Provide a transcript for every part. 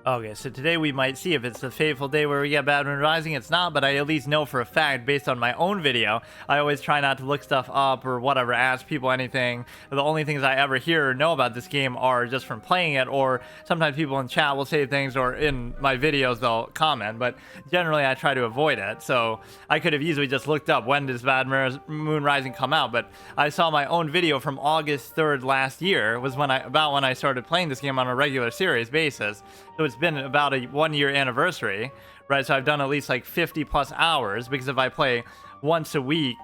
Okay, so today we might see if it's the fateful day where we get Bad Moon Rising. It's not, but I at least know for a fact, based on my own video, I always try not to look stuff up or whatever, ask people anything. The only things I ever hear or know about this game are just from playing it, or sometimes people in chat will say things, or in my videos they'll comment, but generally I try to avoid it. So I could have easily just looked up when does Bad Moon Rising come out, but I saw my own video from August 3rd last year, was when I started playing this game on a regular series basis. So it's been about a 1-year anniversary, right? So I've done at least like 50 plus hours, because if I play once a week,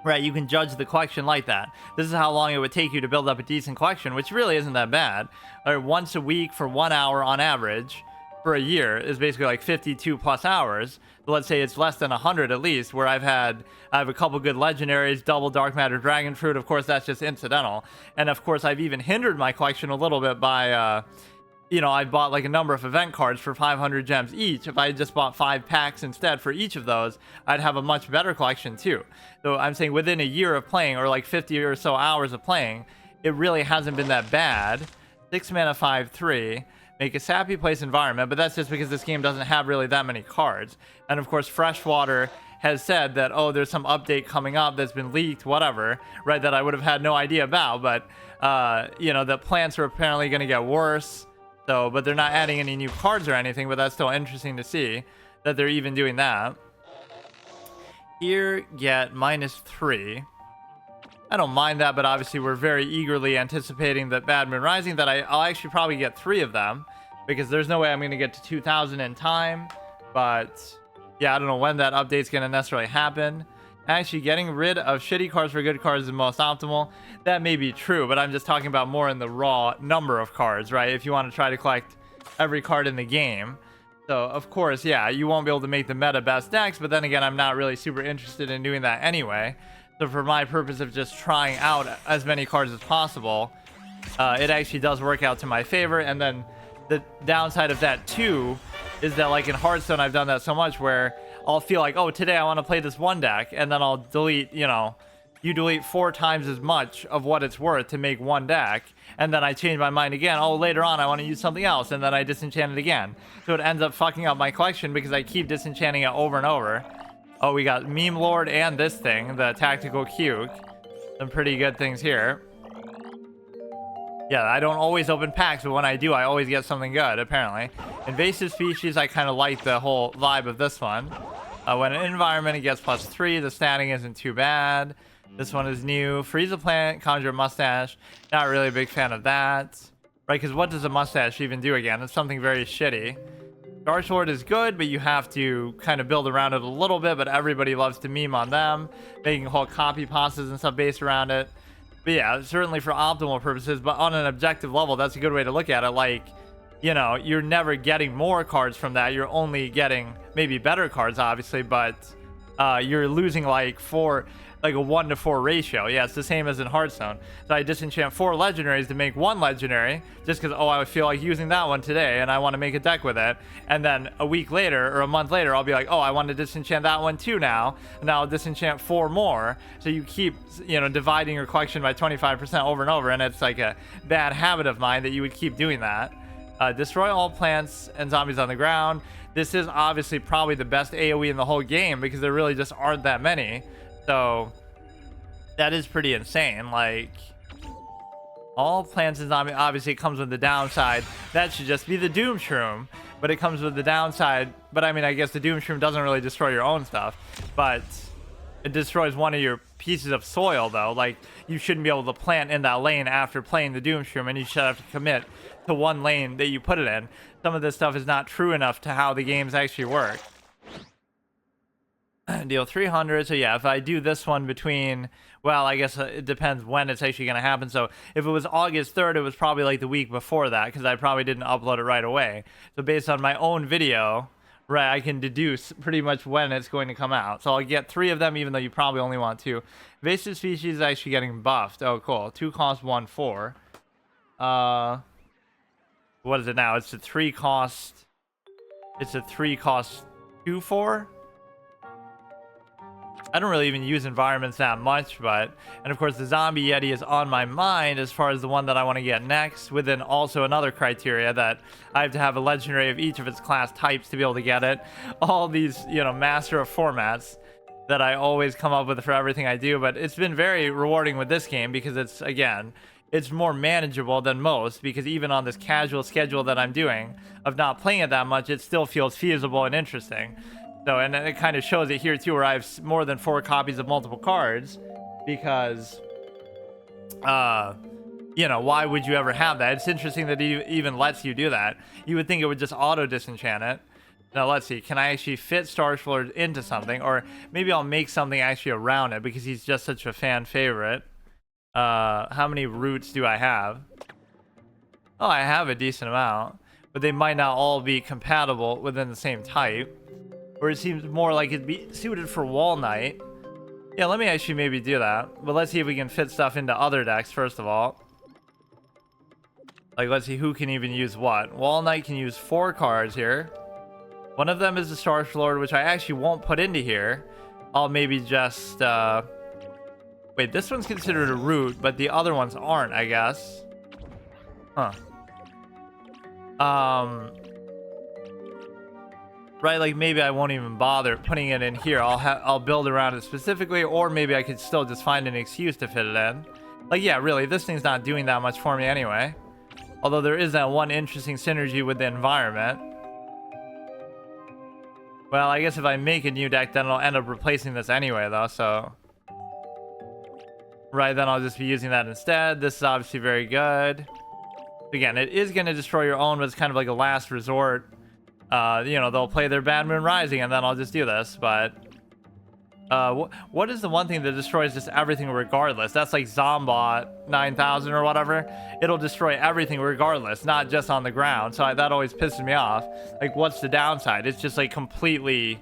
right, you can judge the collection like that. This is how long it would take you to build up a decent collection, which really isn't that bad. Once a week for 1 hour on average for a year is basically like 52 plus hours. But let's say it's less than 100 at least, where I have a couple good legendaries, double dark matter dragon fruit. Of course, that's just incidental. And of course, I've even hindered my collection a little bit by I bought like a number of event cards for 500 gems each. If I just bought 5 packs instead for each of those, I'd have a much better collection too. So I'm saying within a year of playing, or like 50 or so hours of playing, it really hasn't been that bad. 6 mana, 5/3. Make a sappy place environment, but that's just because this game doesn't have really that many cards. And of course, Freshwater has said that, oh, there's some update coming up that's been leaked, whatever, right, that I would have had no idea about. But, the plants are apparently going to get worse. So, but they're not adding any new cards or anything, but that's still interesting to see that they're even doing that. Here, get -3. I don't mind that, but obviously we're very eagerly anticipating that Bad Moon Rising, that I'll actually probably get 3 of them, because there's no way I'm going to get to 2,000 in time. But yeah, I don't know when that update's going to necessarily happen. Actually, getting rid of shitty cards for good cards is the most optimal. That may be true, but I'm just talking about more in the raw number of cards, right? If you want to try to collect every card in the game. So, of course, yeah, you won't be able to make the meta best decks, but then again, I'm not really super interested in doing that anyway. So for my purpose of just trying out as many cards as possible, it actually does work out to my favor. And then the downside of that too is that, like in Hearthstone, I've done that so much where I'll feel like, oh, today I want to play this one deck, and then I'll delete, you delete 4 times as much of what it's worth to make one deck, and then I change my mind again. Oh, later on I want to use something else, and then I disenchant it again. So it ends up fucking up my collection because I keep disenchanting it over and over. Oh, we got Meme Lord and this thing, the Tactical Cuke. Some pretty good things here. Yeah, I don't always open packs, but when I do, I always get something good, apparently. Invasive Species, I kind of like the whole vibe of this one. When an environment, it gets +3. The statting isn't too bad. This one is new. Freeze a plant, conjure a mustache. Not really a big fan of that. Right, because what does a mustache even do again? It's something very shitty. Dark Sword is good, but you have to kind of build around it a little bit, but everybody loves to meme on them, making whole copy pastas and stuff based around it. But yeah, certainly for optimal purposes, but on an objective level, that's a good way to look at it. Like, you're never getting more cards from that. You're only getting maybe better cards, obviously, but you're losing like a 1-to-4 ratio. Yeah, it's the same as in Hearthstone. So I disenchant 4 legendaries to make 1 legendary, just because, oh, I feel like using that one today and I want to make a deck with it. And then a week later or a month later, I'll be like, oh, I want to disenchant that one too now. And now I'll disenchant 4 more. So you keep, dividing your collection by 25% over and over. And it's like a bad habit of mine that you would keep doing that. Destroy all plants and zombies on the ground. This is obviously probably the best AoE in the whole game, because there really just aren't that many. So that is pretty insane. Like, all plants and zombies, obviously it comes with the downside. That should just be the Doom Shroom, but it comes with the downside. But I mean, I guess the Doom Shroom doesn't really destroy your own stuff, but it destroys one of your pieces of soil, though. Like, you shouldn't be able to plant in that lane after playing the Doom Shroom, and you should have to commit to one lane that you put it in. Some of this stuff is not true enough to how the games actually work. Deal 300. So yeah, if I do this one between, well, I guess it depends when it's actually going to happen. So if it was August 3rd, it was probably like the week before that, because I probably didn't upload it right away. So based on my own video, right, I can deduce pretty much when it's going to come out. So I'll get 3 of them, even though you probably only want 2. Invasive Species is actually getting buffed. Oh, cool. 2 cost, 1 4. What is it now? It's a 3 cost. It's a 3 cost 2 4. I don't really even use environments that much, but... And of course, the Zombie Yeti is on my mind as far as the one that I want to get next, within also another criteria that I have to have a legendary of each of its class types to be able to get it. All these, you know, master of formats that I always come up with for everything I do, but it's been very rewarding with this game because it's, again, it's more manageable than most, because even on this casual schedule that I'm doing of not playing it that much, it still feels feasible and interesting. So, and it kind of shows it here too, where I have more than 4 copies of multiple cards, because, you know, why would you ever have that? It's interesting that it even lets you do that. You would think it would just auto disenchant it. Now, let's see. Can I actually fit Star Lord into something? Or maybe I'll make something actually around it, because he's just such a fan favorite. How many roots do I have? Oh, I have a decent amount, but they might not all be compatible within the same type. Or it seems more like it'd be suited for Wall Knight. Yeah, let me actually maybe do that. But let's see if we can fit stuff into other decks, first of all. Like, let's see who can even use what. Wall Knight can use 4 cards here. One of them is the Star Lord, which I actually won't put into here. I'll maybe just... Wait, this one's considered a root, but the other ones aren't, I guess. Huh. Right, like maybe I won't even bother putting it in here. I'll build around it specifically, or maybe I could still just find an excuse to fit it in. Like, yeah, really, this thing's not doing that much for me anyway. Although there is that one interesting synergy with the environment. Well, I guess if I make a new deck, then I'll end up replacing this anyway, though, so... Right, then I'll just be using that instead. This is obviously very good. Again, it is going to destroy your own, but it's kind of like a last resort. You know, they'll play their Bad Moon Rising, and then I'll just do this, but... what is the one thing that destroys just everything regardless? That's like Zombot 9000 or whatever. It'll destroy everything regardless, not just on the ground. So that always pisses me off. Like, what's the downside? It's just like completely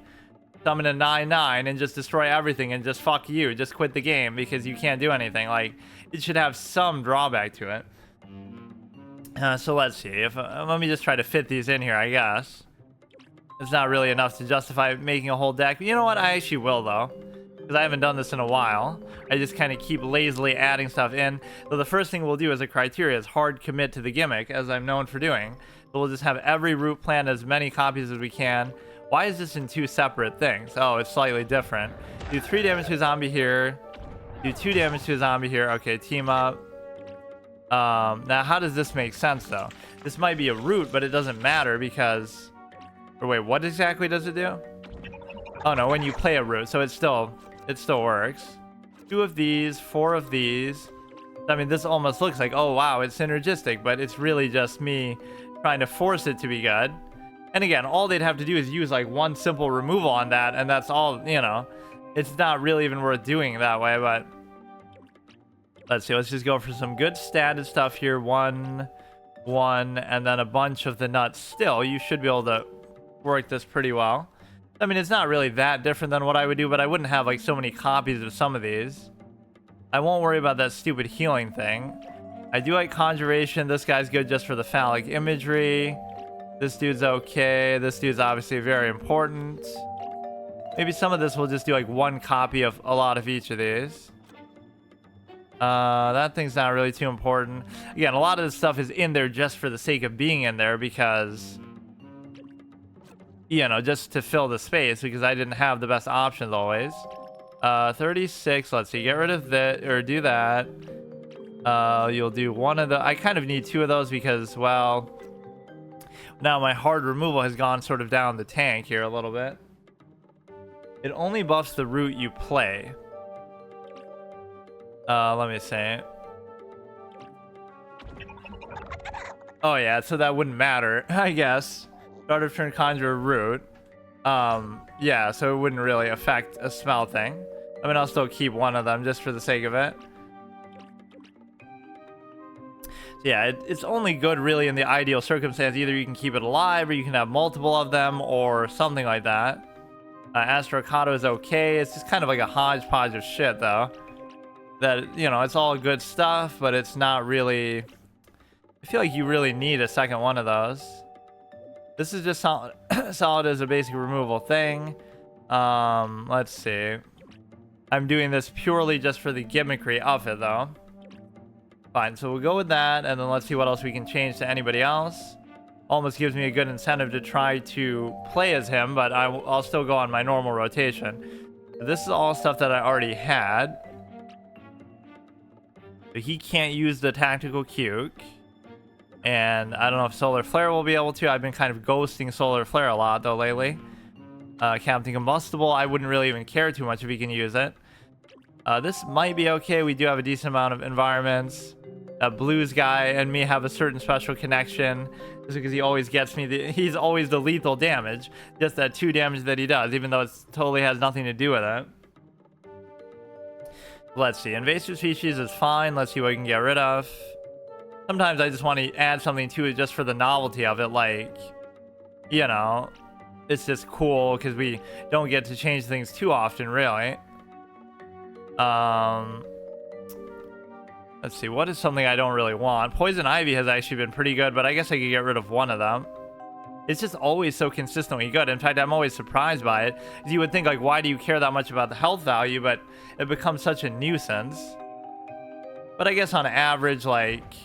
summon a 9/9 and just destroy everything and just fuck you. Just quit the game because you can't do anything. Like, it should have some drawback to it. So let's see. If let me just try to fit these in here, I guess. It's not really enough to justify making a whole deck. You know what? I actually will, though. Because I haven't done this in a while. I just kind of keep lazily adding stuff in. So the first thing we'll do as a criteria is hard commit to the gimmick, as I'm known for doing. So we'll just have every root plant as many copies as we can. Why is this in 2 separate things? Oh, it's slightly different. Do 3 damage to a zombie here. Do 2 damage to a zombie here. Okay, team up. Now, how does this make sense, though? This might be a root, but it doesn't matter because... Or wait, what exactly does it do? Oh no, when you play a root, so it still works. 2 of these, 4 of these. I mean, this almost looks like, oh wow, it's synergistic, but it's really just me trying to force it to be good. And again, all they'd have to do is use like 1 simple removal on that, and that's all, you know. It's not really even worth doing that way, but... Let's see, let's just go for some good status stuff here. 1, and then a bunch of the nuts still. You should be able to work this pretty well. I mean, it's not really that different than what I would do, but I wouldn't have like so many copies of some of these. I won't worry about that stupid healing thing. I do like conjuration. This guy's good just for the phallic imagery. This dude's okay. This dude's obviously very important. Maybe some of this will just do like 1 copy of a lot of each of these. That thing's not really too important. Again, a lot of this stuff is in there just for the sake of being in there because... You know, just to fill the space, because I didn't have the best options always. 36, let's see, get rid of that, or do that. You'll do 1 of the... I kind of need 2 of those because, well... Now my hard removal has gone sort of down the tank here a little bit. It only buffs the route you play. Let me see. Oh yeah, so that wouldn't matter, I guess. Start of turn conjure root. Yeah, so it wouldn't really affect a smell thing. I mean, I'll still keep 1 of them just for the sake of it. So yeah, it's only good really in the ideal circumstance. Either you can keep it alive, or you can have multiple of them, or something like that. Astrocado is okay. It's just kind of like a hodgepodge of shit, though. That, you know, it's all good stuff, but it's not really... I feel like you really need a second one of those. This is just solid, solid as a basic removal thing. Let's see. I'm doing this purely just for the gimmickry of it, though. Fine, so we'll go with that, and then let's see what else we can change to anybody else. Almost gives me a good incentive to try to play as him, but I'll still go on my normal rotation. This is all stuff that I already had. So he can't use the tactical cuke. And I don't know if Solar Flare will be able to. I've been kind of ghosting Solar Flare a lot, though, lately. Captain Combustible, I wouldn't really even care too much if he can use it. This might be okay. We do have a decent amount of environments. Blues guy and me have a certain special connection. Just because he always gets me. He's always the lethal damage. Just that 2 damage that he does, even though it totally has nothing to do with it. Let's see. Invasive species is fine. Let's see what we can get rid of. Sometimes I just want to add something to it just for the novelty of it, like, you know, it's just cool because we don't get to change things too often, really. Let's see, what is something I don't really want? Poison Ivy has actually been pretty good, but I guess I could get rid of one of them. It's just always so consistently good. In fact, I'm always surprised by it. You would think, like, why do you care that much about the health value? But it becomes such a nuisance. But I guess on average, like...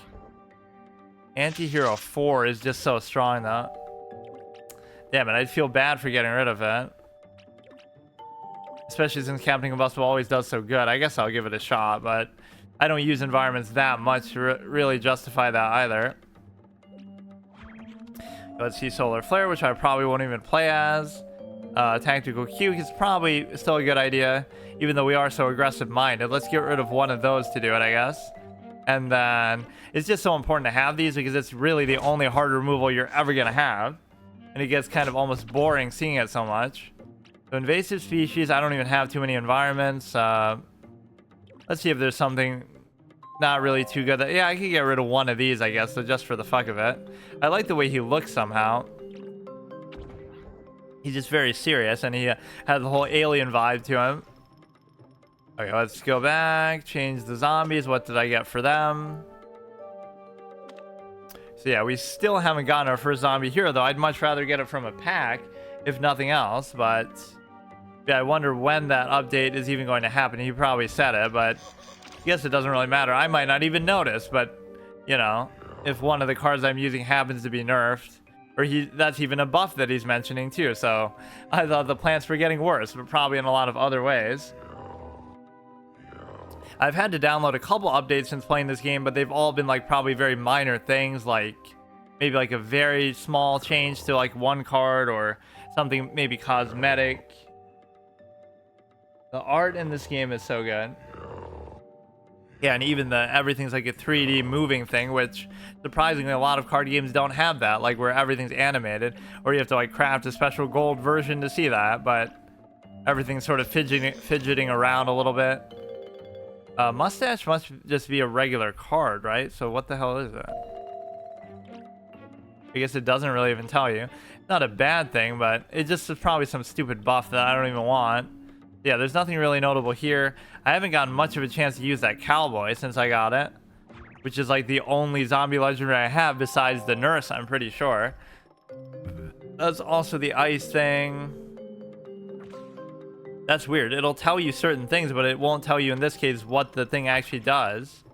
Anti-Hero 4 is just so strong, though. Damn it, I'd feel bad for getting rid of it. Especially since Captain Combustible always does so good. I guess I'll give it a shot, but I don't use environments that much to really justify that either. Let's see Solar Flare, which I probably won't even play as. Tactical Cuke is probably still a good idea, even though we are so aggressive-minded. Let's get rid of one of those to do it, I guess. And then it's just so important to have these because it's really the only hard removal you're ever going to have. And it gets kind of almost boring seeing it so much. So invasive species, I don't even have too many environments. Let's see if there's something not really too good. Yeah, I could get rid of one of these, I guess, so just for the fuck of it. I like the way he looks somehow. He's just very serious, and he has the whole alien vibe to him. Okay, let's go back, change the zombies. What did I get for them? So yeah, we still haven't gotten our first zombie hero, though. I'd much rather get it from a pack, if nothing else. But yeah, I wonder when that update is even going to happen. He probably said it, but I guess it doesn't really matter. I might not even notice, but, you know, if one of the cards I'm using happens to be nerfed, or that's even a buff that he's mentioning, too. So I thought the plants were getting worse, but probably in a lot of other ways. I've had to download a couple updates since playing this game, but they've all been like probably very minor things, like maybe like a very small change to like one card or something maybe cosmetic. The art in this game is so good. Yeah, and even everything's like a 3D moving thing, which surprisingly a lot of card games don't have that, like where everything's animated, or you have to like craft a special gold version to see that, but everything's sort of fidgeting around a little bit. Mustache must just be a regular card, right? So what the hell is that? I guess it doesn't really even tell you. Not a bad thing, but it just is probably some stupid buff that I don't even want. Yeah, there's nothing really notable here. I haven't gotten much of a chance to use that cowboy since I got it, which is like the only zombie legendary I have besides the nurse, I'm pretty sure. That's also the ice thing. That's weird. It'll tell you certain things, but it won't tell you in this case what the thing actually does.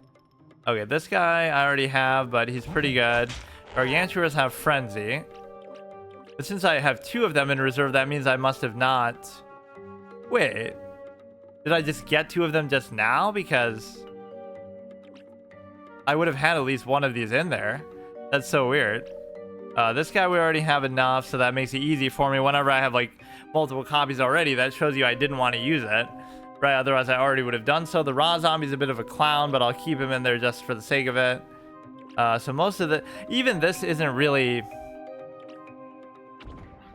Okay, this guy I already have, but he's pretty good. Gargantuars have Frenzy. But since I have 2 of them in reserve, that means I must have not... Wait. Did I just get 2 of them just now? Because I would have had at least one of these in there. That's so weird. This guy we already have enough, so that makes it easy for me. Whenever I have like multiple copies already, that shows you I didn't want to use it, right? Otherwise I already would have done so. The raw zombie's a bit of a clown, but I'll keep him in there just for the sake of it. So most of even this isn't really...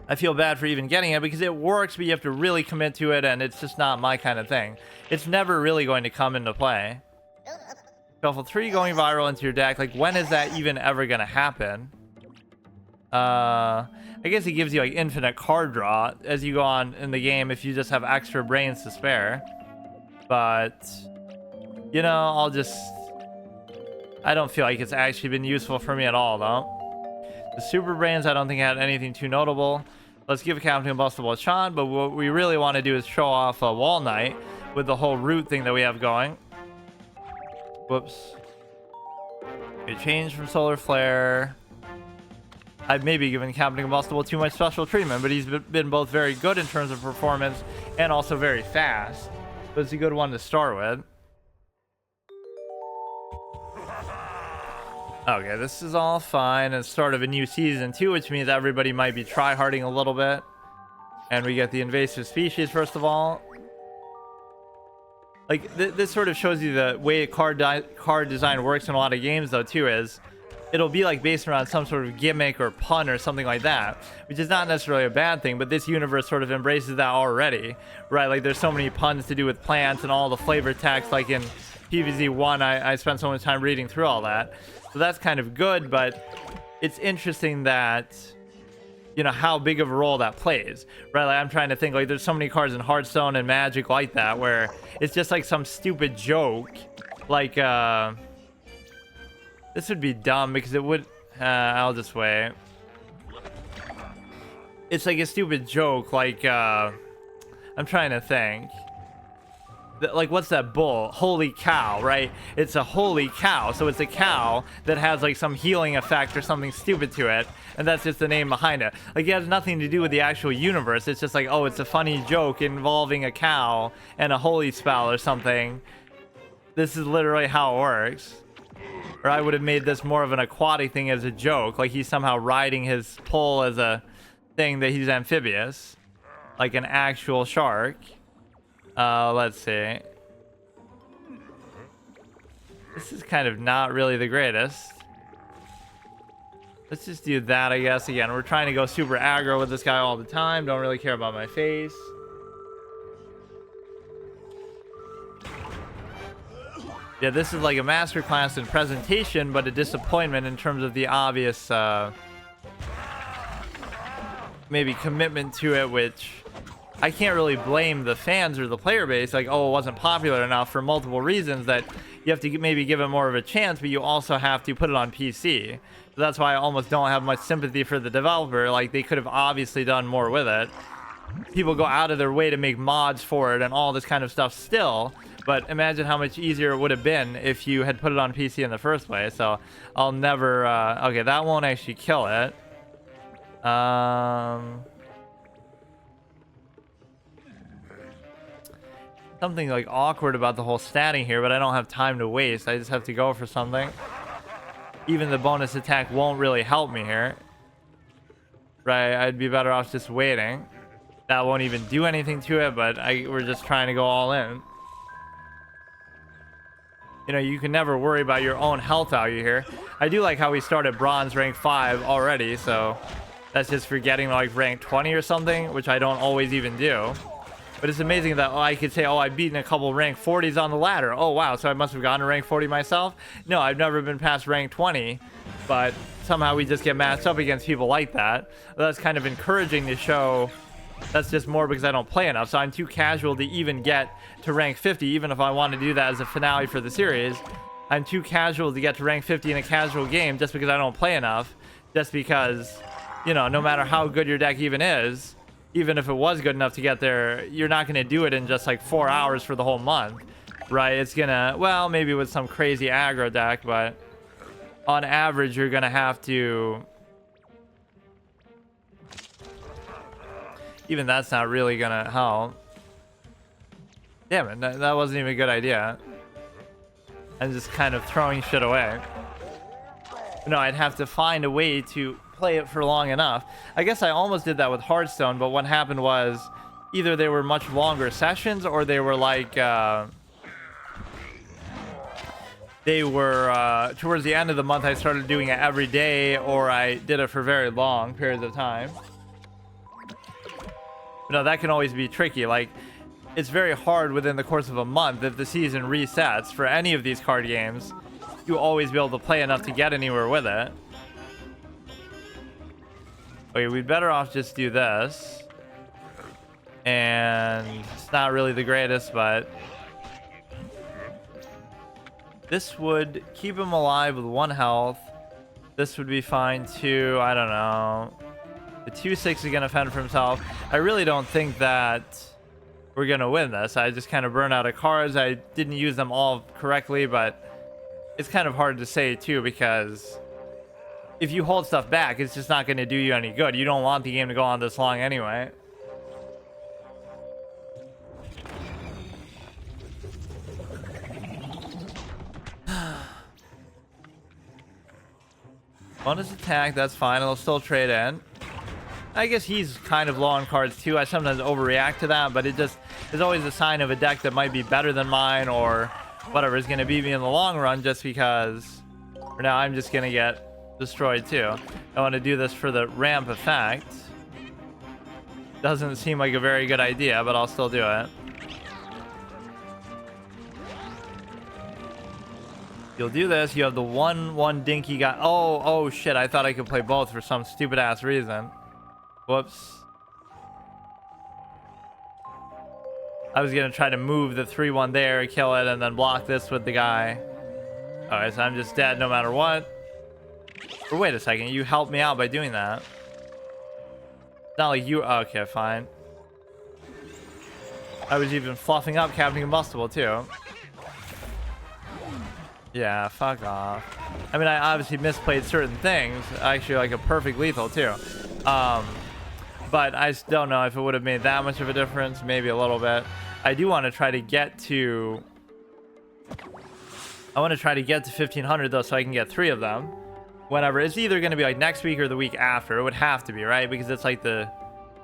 I feel bad for even getting it because it works, but you have to really commit to it, and it's just not my kind of thing. It's never really going to come into play. Shuffle 3 going viral into your deck. Like, when is that even ever going to happen? I guess it gives you like infinite card draw as you go on in the game if you just have extra brains to spare. But, you know, I don't feel like it's actually been useful for me at all, though. The super brains I don't think had anything too notable. Let's give Captain Combustible a shot, but what we really want to do is show off a Wall Knight, with the whole route thing that we have going. Whoops. Okay, change from solar flare. I've maybe given Captain Combustible too much special treatment, but he's been both very good in terms of performance and also very fast. But it's a good one to start with. Okay, this is all fine. It's start of a new season too, which means everybody might be try-harding a little bit. And we get the invasive species first of all. Like, this sort of shows you the way card design works in a lot of games, though, too, is it'll be, like, based around some sort of gimmick or pun or something like that, which is not necessarily a bad thing, but this universe sort of embraces that already, right? Like, there's so many puns to do with plants and all the flavor text, like in PvZ1, I spent so much time reading through all that. So that's kind of good, but it's interesting that, you know, how big of a role that plays, right? Like, I'm trying to think, like, there's so many cards in Hearthstone and Magic like that where it's just like some stupid joke, like this would be dumb because it would I'll just wait. It's like a stupid joke, like I'm trying to think. Like, what's that bull? Holy cow, right? It's a holy cow. So it's a cow that has like some healing effect or something stupid to it. And that's just the name behind it. Like, it has nothing to do with the actual universe. It's just like, oh, it's a funny joke involving a cow and a holy spell or something. This is literally how it works. Or I would have made this more of an aquatic thing as a joke. Like, he's somehow riding his pole as a thing that he's amphibious. Like an actual shark. Let's see. This is kind of not really the greatest. Let's just do that, I guess. Again, we're trying to go super aggro with this guy all the time. Don't really care about my face. Yeah, this is like a masterclass in presentation, but a disappointment in terms of the obvious, maybe commitment to it, which I can't really blame the fans or the player base, like, oh, it wasn't popular enough for multiple reasons, that you have to maybe give it more of a chance, but you also have to put it on PC. So that's why I almost don't have much sympathy for the developer. Like, they could have obviously done more with it. People go out of their way to make mods for it and all this kind of stuff still, but imagine how much easier it would have been if you had put it on PC in the first place. So I'll never, okay, that won't actually kill it. Something like awkward about the whole statting here, but I don't have time to waste. I just have to go for something. Even the bonus attack won't really help me here. Right, I'd be better off just waiting. That won't even do anything to it, but we're just trying to go all in. You know, you can never worry about your own health value here. I do like how we started bronze rank 5 already, so that's just for getting like rank 20 or something, which I don't always even do. But it's amazing that I could say, oh, I've beaten a couple rank 40s on the ladder. Oh, wow, so I must have gotten to rank 40 myself? No, I've never been past rank 20, but somehow we just get matched up against people like that. That's kind of encouraging to show. That's just more because I don't play enough, so I'm too casual to even get to rank 50, even if I want to do that as a finale for the series. I'm too casual to get to rank 50 in a casual game just because I don't play enough. Just because, you know, no matter how good your deck even is, even if it was good enough to get there, you're not going to do it in just like 4 hours for the whole month, right? It's gonna, well, maybe with some crazy aggro deck, but on average, you're gonna have to. Even that's not really gonna help. Damn it, that wasn't even a good idea. I'm just kind of throwing shit away. No, I'd have to find a way to play it for long enough. I guess I almost did that with Hearthstone, but what happened was either they were much longer sessions or they were like towards the end of the month I started doing it every day, or I did it for very long periods of time. But no, that can always be tricky. Like, it's very hard within the course of a month, if the season resets for any of these card games, you always be able to play enough to get anywhere with it. Okay, we'd better off just do this. And it's not really the greatest, but this would keep him alive with 1 health. This would be fine too. I don't know. The 2/6 is going to fend for himself. I really don't think that we're gonna win this. I just kind of burned out of cards. I didn't use them all correctly, but it's kind of hard to say too, because if you hold stuff back, it's just not going to do you any good. You don't want the game to go on this long anyway. Bonus attack, that's fine. I'll still trade in. I guess he's kind of low on cards too. I sometimes overreact to that, but it just is always a sign of a deck that might be better than mine, or whatever is going to beat me in the long run, just because for now I'm just going to get destroyed too. I want to do this for the ramp effect. Doesn't seem like a very good idea, but I'll still do it. You'll do this. You have the 1/1 dinky guy. Oh shit, I thought I could play both for some stupid ass reason. Whoops. I was gonna try to move the 3/1 there, kill it, and then block this with the guy. Alright, so I'm just dead no matter what. Or wait a second, you helped me out by doing that. It's not like you... Okay, fine. I was even fluffing up Captain Combustible too. Yeah, fuck off. I mean, I obviously misplayed certain things. Actually, like a perfect lethal too. But I just don't know if it would have made that much of a difference. Maybe a little bit. I do want to try to get to... I want to try to get to 1500 though, so I can get 3 of them. Whenever it's either going to be like next week or the week after. It would have to be, right? Because it's like the...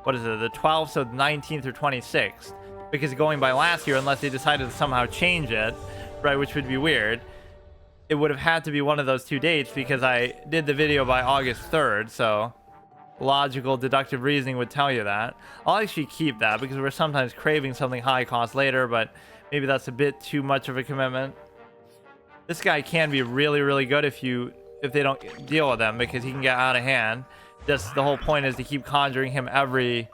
What is it? The 12th, so the 19th or 26th. Because going by last year, unless they decided to somehow change it, right, which would be weird, it would have had to be one of those 2 dates, because I did the video by August 3rd, so logical deductive reasoning would tell you that. I'll actually keep that, because we're sometimes craving something high cost later, but maybe that's a bit too much of a commitment. This guy can be really, really good if they don't deal with him, because he can get out of hand. Just the whole point is to keep conjuring him every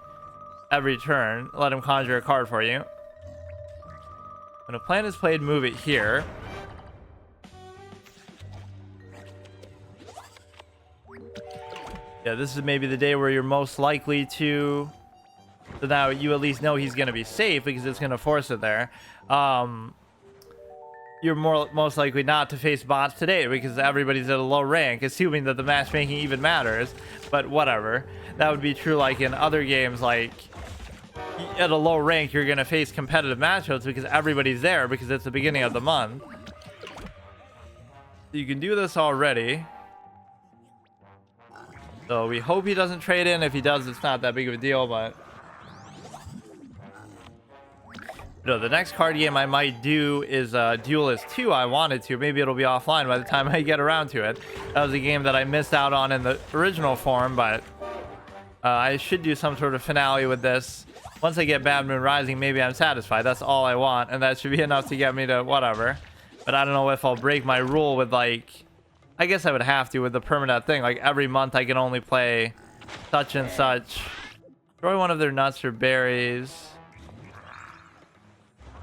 turn. Let him conjure a card for you. When a plan is played, move it here. Yeah, this is maybe the day where you're most likely to... So now you at least know he's going to be safe, because it's going to force it there. You're most likely not to face bots today, because everybody's at a low rank, assuming that the matchmaking even matters. But whatever. That would be true like in other games, like... At a low rank, you're going to face competitive matchups because everybody's there, because it's the beginning of the month. You can do this already. So we hope he doesn't trade in. If he does, it's not that big of a deal, but... No, the next card game I might do is Duelist 2. I wanted to. Maybe it'll be offline by the time I get around to it. That was a game that I missed out on in the original form, but I should do some sort of finale with this. Once I get Bad Moon Rising, maybe I'm satisfied. That's all I want, and that should be enough to get me to whatever. But I don't know if I'll break my rule with, like... I guess I would have to with the permanent thing. Like, every month I can only play such and such. Destroy one of their nuts or berries.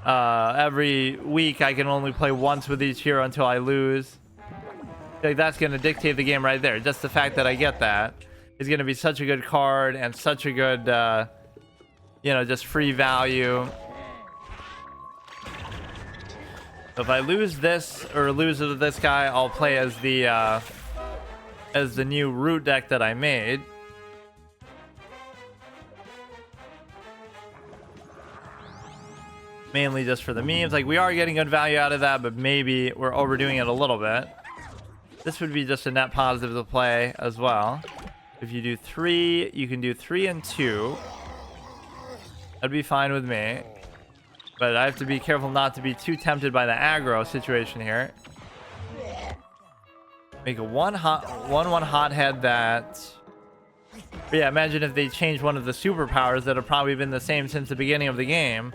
Every week I can only play once with each hero until I lose. Like, that's going to dictate the game right there. Just the fact that I get that is going to be such a good card and such a good, you know, just free value. So if I lose this or lose to this guy, I'll play as the new root deck that I made. Mainly just for the memes. Like, we are getting good value out of that, but maybe we're overdoing it a little bit. This would be just a net positive to play as well. If you do 3, you can do 3 and 2. That'd be fine with me. But I have to be careful not to be too tempted by the aggro situation here. Make a 1/1 hothead that... But yeah, imagine if they changed one of the superpowers that have probably been the same since the beginning of the game.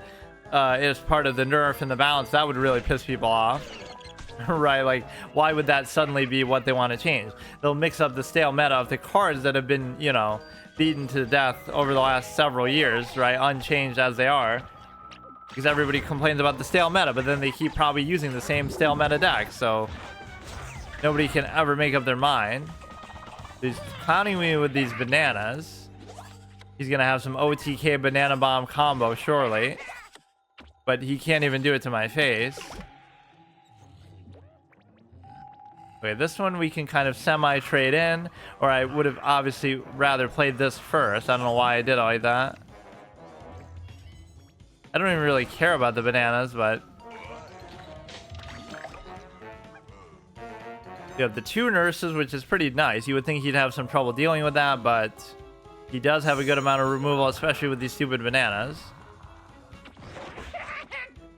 As part of the nerf and the balance. That would really piss people off. Right? Like, why would that suddenly be what they want to change? They'll mix up the stale meta of the cards that have been, you know, beaten to death over the last several years, right? Unchanged as they are. Because everybody complains about the stale meta, but then they keep probably using the same stale meta deck, so nobody can ever make up their mind. He's clowning me with these bananas. He's gonna have some OTK banana bomb combo, surely. But he can't even do it to my face. Okay, this one we can kind of semi-trade in, or I would have obviously rather played this first. I don't know why I did like that. I don't even really care about the bananas, but... You have the 2 nurses, which is pretty nice. You would think he'd have some trouble dealing with that, but he does have a good amount of removal, especially with these stupid bananas.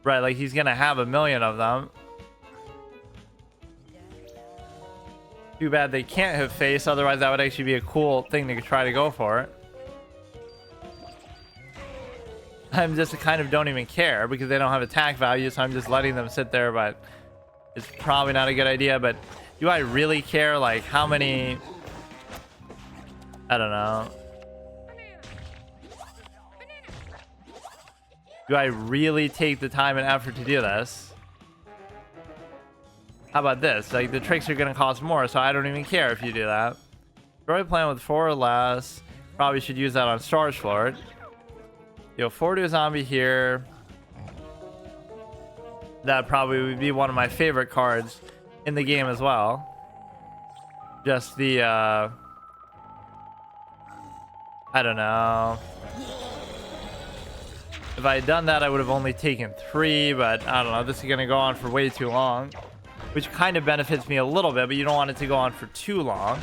Right, like he's gonna have 1,000,000 of them. Too bad they can't have face, otherwise that would actually be a cool thing to try to go for. I'm just kind of don't even care because they don't have attack value, so I'm just letting them sit there, but it's probably not a good idea. But do I really care, like, how many... I don't know. Do I really take the time and effort to do this? How about this? Like, the tricks are going to cost more, so I don't even care if you do that. Destroy plan with 4 or less. Probably should use that on Storage Floor. Yo, 4 to a zombie here. That probably would be one of my favorite cards in the game as well. Just the, I don't know. If I had done that, I would have only taken 3, but I don't know. This is going to go on for way too long. Which kind of benefits me a little bit, but you don't want it to go on for too long.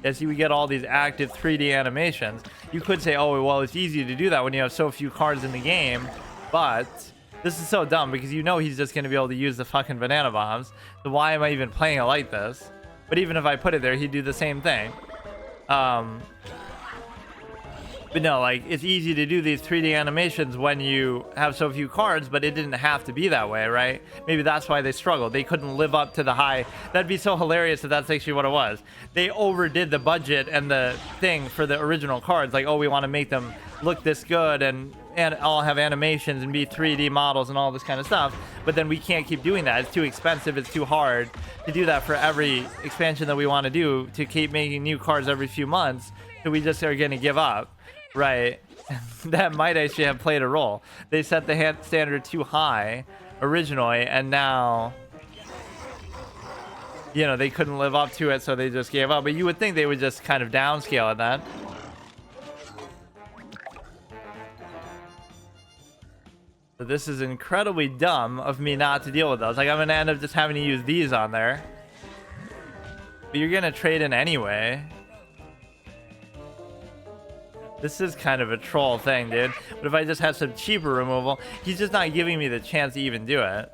As you would get all these active 3D animations. You could say, oh, well, it's easy to do that when you have so few cards in the game. But this is so dumb because you know he's just going to be able to use the fucking banana bombs. So why am I even playing it like this? But even if I put it there, he'd do the same thing. But no, like, it's easy to do these 3D animations when you have so few cards, but it didn't have to be that way, right? Maybe that's why they struggled. They couldn't live up to the high. That'd be so hilarious if that's actually what it was. They overdid the budget and the thing for the original cards. Like, oh, we want to make them look this good and all have animations and be 3D models and all this kind of stuff. But then we can't keep doing that. It's too expensive. It's too hard to do that for every expansion that we want to do, to keep making new cards every few months. So we just are going to give up. Right. That might actually have played a role. They set the standard too high originally, and now, you know, they couldn't live up to it, so they just gave up. But you would think they would just kind of downscale at that. So this is incredibly dumb of me not to deal with those. Like, I'm going to end up just having to use these on there. But you're going to trade in anyway. This is kind of a troll thing, dude. But if I just have some cheaper removal, he's just not giving me the chance to even do it.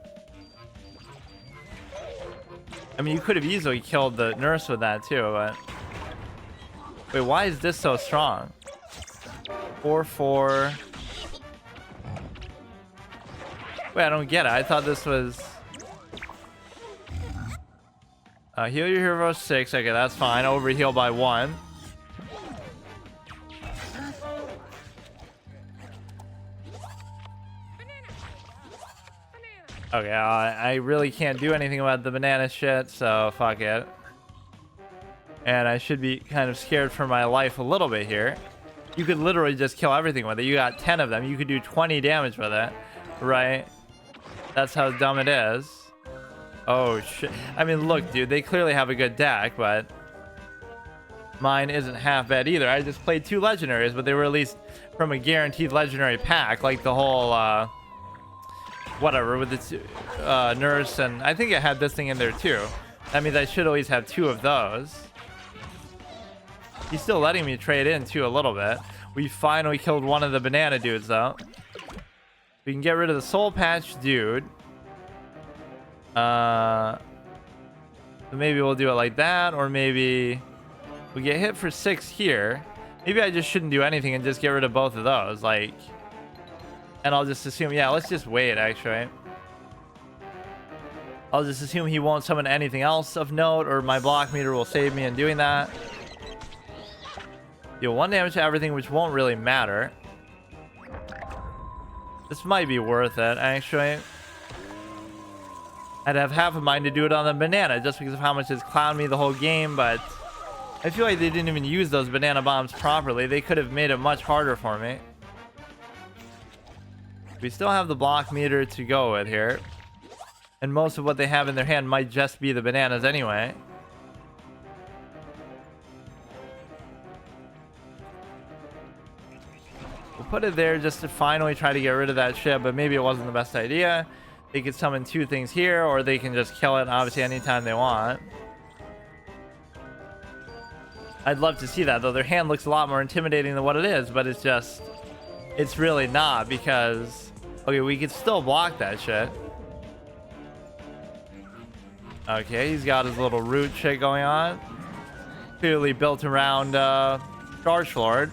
I mean, you could have easily killed the nurse with that too, but... Wait, why is this so strong? 4-4. Wait, I don't get it. I thought this was... heal your hero 6. Okay, that's fine. Overheal by 1. Okay, I really can't do anything about the banana shit, so fuck it. And I should be kind of scared for my life a little bit here. You could literally just kill everything with it. You got 10 of them. You could do 20 damage with it, right? That's how dumb it is. Oh, shit. I mean, look, dude, they clearly have a good deck, but mine isn't half bad either. I just played 2 legendaries, but they were at least from a guaranteed legendary pack, like the whole, whatever, with its nurse, and I think it had this thing in there too. That means I should always have 2 of those. He's still letting me trade in too a little bit. We finally killed one of the banana dudes though. We can get rid of the soul patch dude. So maybe we'll do it like that, or maybe we get hit for 6 here. Maybe I just shouldn't do anything and just get rid of both of those, like. And I'll just assume, yeah, let's just wait, actually. I'll just assume he won't summon anything else of note, or my block meter will save me in doing that. Deal 1 damage to everything, which won't really matter. This might be worth it, actually. I'd have half a mind to do it on the banana, just because of how much it's clowned me the whole game, but I feel like they didn't even use those banana bombs properly. They could have made it much harder for me. We still have the block meter to go with here. And most of what they have in their hand might just be the bananas anyway. We'll put it there just to finally try to get rid of that ship, but maybe it wasn't the best idea. They could summon 2 things here, or they can just kill it obviously anytime they want. I'd love to see that, though. Their hand looks a lot more intimidating than what it is, but it's really not, because okay, we could still block that shit. Okay, he's got his little root shit going on, clearly built around Chargelord.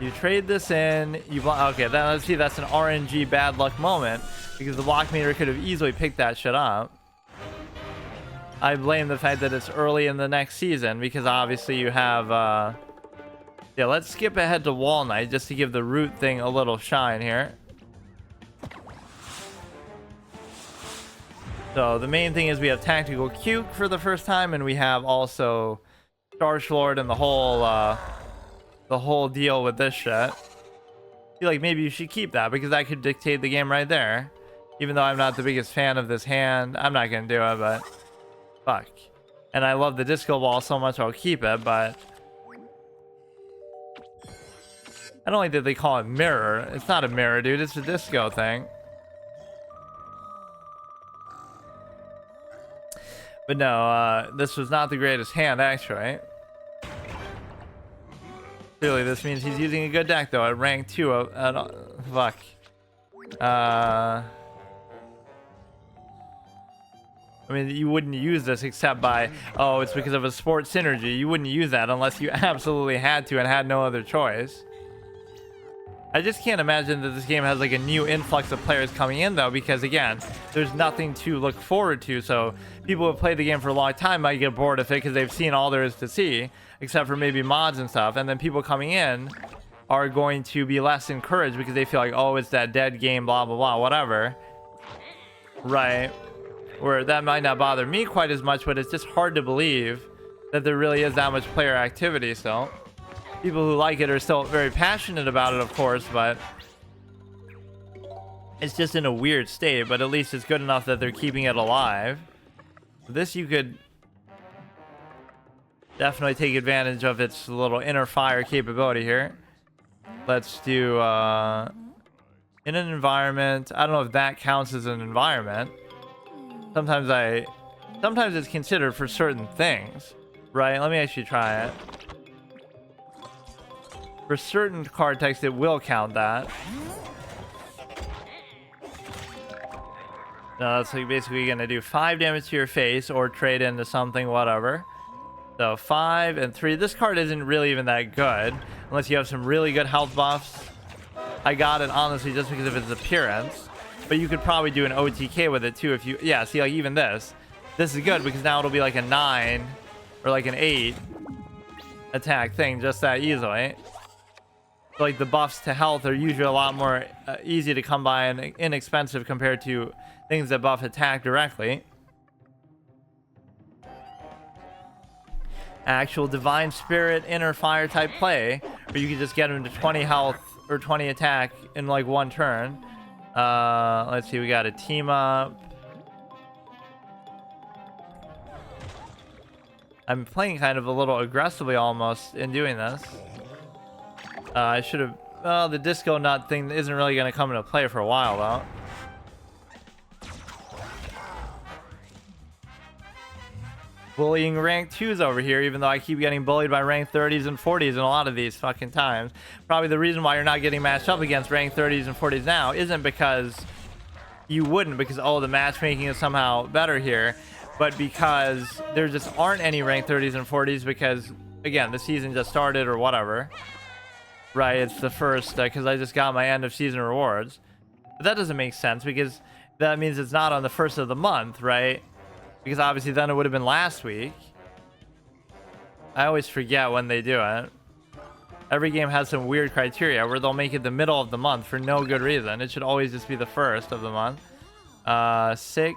You trade this in, you block. Okay, then let's see, that's an RNG bad luck moment, because the block meter could have easily picked that shit up. I blame the fact that it's early in the next season, because obviously you have yeah, let's skip ahead to Wall Knight just to give the root thing a little shine here. So the main thing is we have Tactical Cuke for the first time, and we have also Chargelord and the whole deal with this shit. I feel like maybe you should keep that, because that could dictate the game right there. Even though I'm not the biggest fan of this hand, I'm not gonna do it, but fuck. And I love the disco ball so much I'll keep it, but I don't like that they call it mirror. It's not a mirror, dude, it's a disco thing. But no, this was not the greatest hand, actually. Clearly, this means he's using a good deck, though, at rank 2. Fuck. I mean, you wouldn't use this except by, oh, it's because of a sports synergy. You wouldn't use that unless you absolutely had to and had no other choice. I just can't imagine that this game has like a new influx of players coming in, though, because again, there's nothing to look forward to. So people who have played the game for a long time might get bored of it because they've seen all there is to see, except for maybe mods and stuff. And then people coming in are going to be less encouraged because they feel like, oh, it's that dead game, blah, blah, blah, whatever. Right. Where that might not bother me quite as much, but it's just hard to believe that there really is that much player activity still. People who like it are still very passionate about it, of course, but it's just in a weird state. But at least it's good enough that they're keeping it alive. This you could definitely take advantage of its little inner fire capability here. Let's do in an environment. I don't know if that counts as an environment. Sometimes it's considered for certain things, right? Let me actually try it. For certain card text, it will count that. No, that's like basically gonna do 5 damage to your face or trade into something, whatever. So 5 and 3. This card isn't really even that good unless you have some really good health buffs. I got it honestly just because of its appearance, but you could probably do an OTK with it too if you, yeah, see, like even this is good because now it'll be like a 9 or like an 8 attack thing just that easily. So like the buffs to health are usually a lot more easy to come by and inexpensive compared to things that buff attack directly. Actual Divine Spirit inner fire type play where you can just get him to 20 health or 20 attack in like one turn. Let's see, we got a team up. I'm playing kind of a little aggressively almost in doing this. I should have, well, the disco nut thing isn't really going to come into play for a while though. Bullying rank 2s over here, even though I keep getting bullied by rank 30s and 40s in a lot of these fucking times. Probably the reason why you're not getting matched up against rank 30s and 40s now isn't because you wouldn't, because oh, the matchmaking is somehow better here, but because there just aren't any rank 30s and 40s because, again, the season just started or whatever. Right, it's the first, because I just got my end of season rewards. But that doesn't make sense because that means it's not on the first of the month, right? Because obviously then it would have been last week. I always forget when they do it. Every game has some weird criteria where they'll make it the middle of the month for no good reason. It should always just be the first of the month. 6.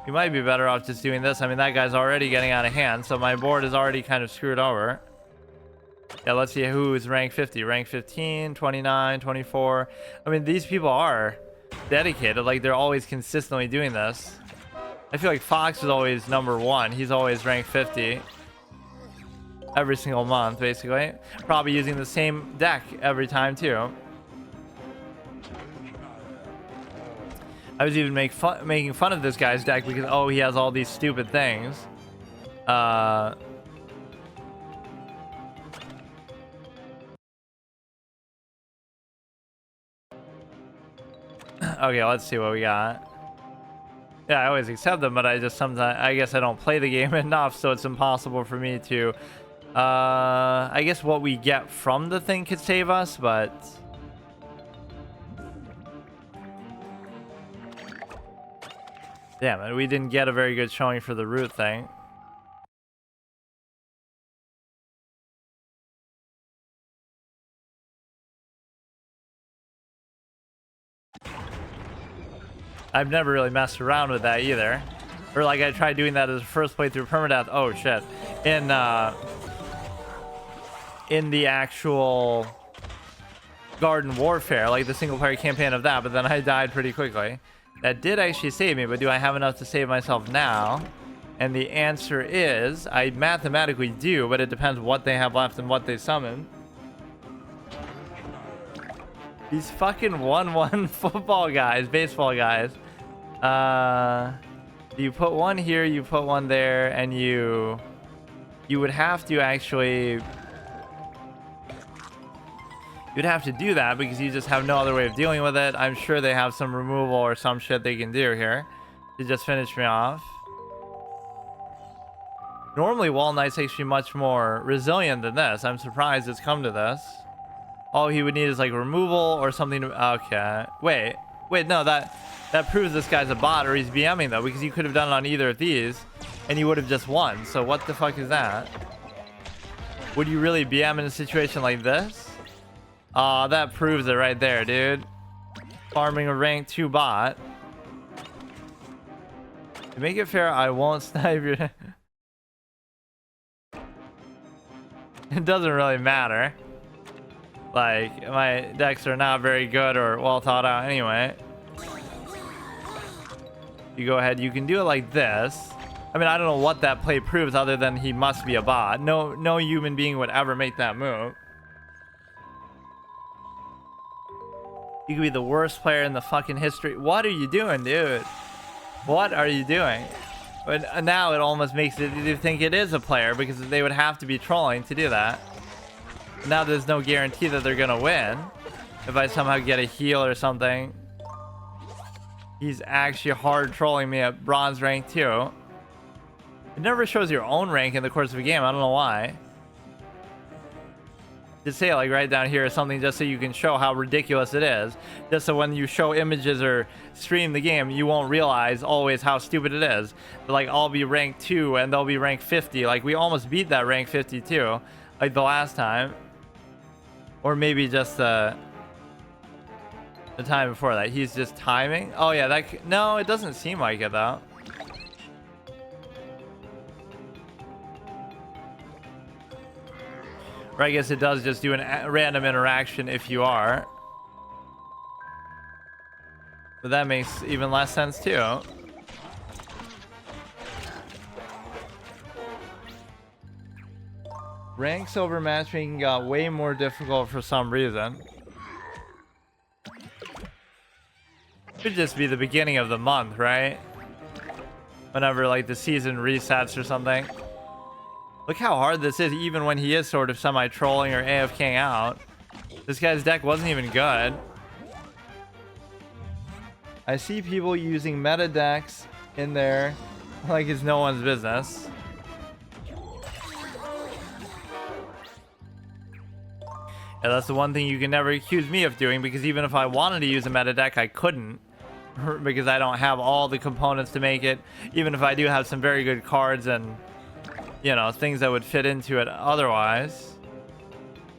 We might be better off just doing this. I mean, that guy's already getting out of hand, so my board is already kind of screwed over. Yeah, let's see who's rank 50. Rank 15, 29, 24. I mean, these people are dedicated. Like, they're always consistently doing this. I feel like Fox is always number 1. He's always ranked 50. Every single month, basically. Probably using the same deck every time, too. I was even making fun of this guy's deck because, oh, he has all these stupid things. Okay, let's see what we got. Yeah, I always accept them, but I guess I don't play the game enough, so it's impossible for me to... I guess what we get from the thing could save us, but... Damn it, we didn't get a very good showing for the root thing. I've never really messed around with that either. Or like I tried doing that as a first playthrough permadeath. Oh shit. In the actual Garden Warfare, like the single player campaign of that, but then I died pretty quickly. That did actually save me, but do I have enough to save myself now? And the answer is, I mathematically do, but it depends what they have left and what they summon. These fucking 1-1 football guys, baseball guys. You put one here, you put one there, and you would have to actually... You'd have to do that because you just have no other way of dealing with it. I'm sure they have some removal or some shit they can do here to just finish me off. Normally, Wall Knight's actually much more resilient than this. I'm surprised it's come to this. All he would need is like removal or something. Okay. Wait, no, that proves this guy's a bot or he's BMing though, because you could have done it on either of these and you would have just won. So what the fuck is that? Would you really BM in a situation like this? That proves it right there, dude. Farming a rank 2 bot. To make it fair, I won't snipe your... It doesn't really matter. Like, my decks are not very good or well thought out anyway. You go ahead, you can do it like this. I mean, I don't know what that play proves other than he must be a bot. No human being would ever make that move. You could be the worst player in the fucking history. What are you doing, dude? What are you doing? But now it almost makes it you think it is a player because they would have to be trolling to do that. Now there's no guarantee that they're gonna win. If I somehow get a heal or something. He's actually hard trolling me at bronze rank 2. It never shows your own rank in the course of a game. I don't know why. Just say it like right down here or something just so you can show how ridiculous it is. Just so when you show images or stream the game, you won't realize always how stupid it is. But like I'll be rank 2 and they'll be rank 50. Like we almost beat that rank 52 like the last time. Or maybe just the time before that. He's just timing. Oh yeah, no, it doesn't seem like it though. Or I guess it does just do a random interaction if you are. But that makes even less sense too. Ranks over matchmaking got way more difficult for some reason. Could just be the beginning of the month, right? Whenever like the season resets or something. Look how hard this is, even when he is sort of semi-trolling or AFKing out. This guy's deck wasn't even good. I see people using meta decks in there like it's no one's business. Yeah, that's the one thing you can never accuse me of doing, because even if I wanted to use a meta deck, I couldn't. Because I don't have all the components to make it. Even if I do have some very good cards and... you know, things that would fit into it otherwise.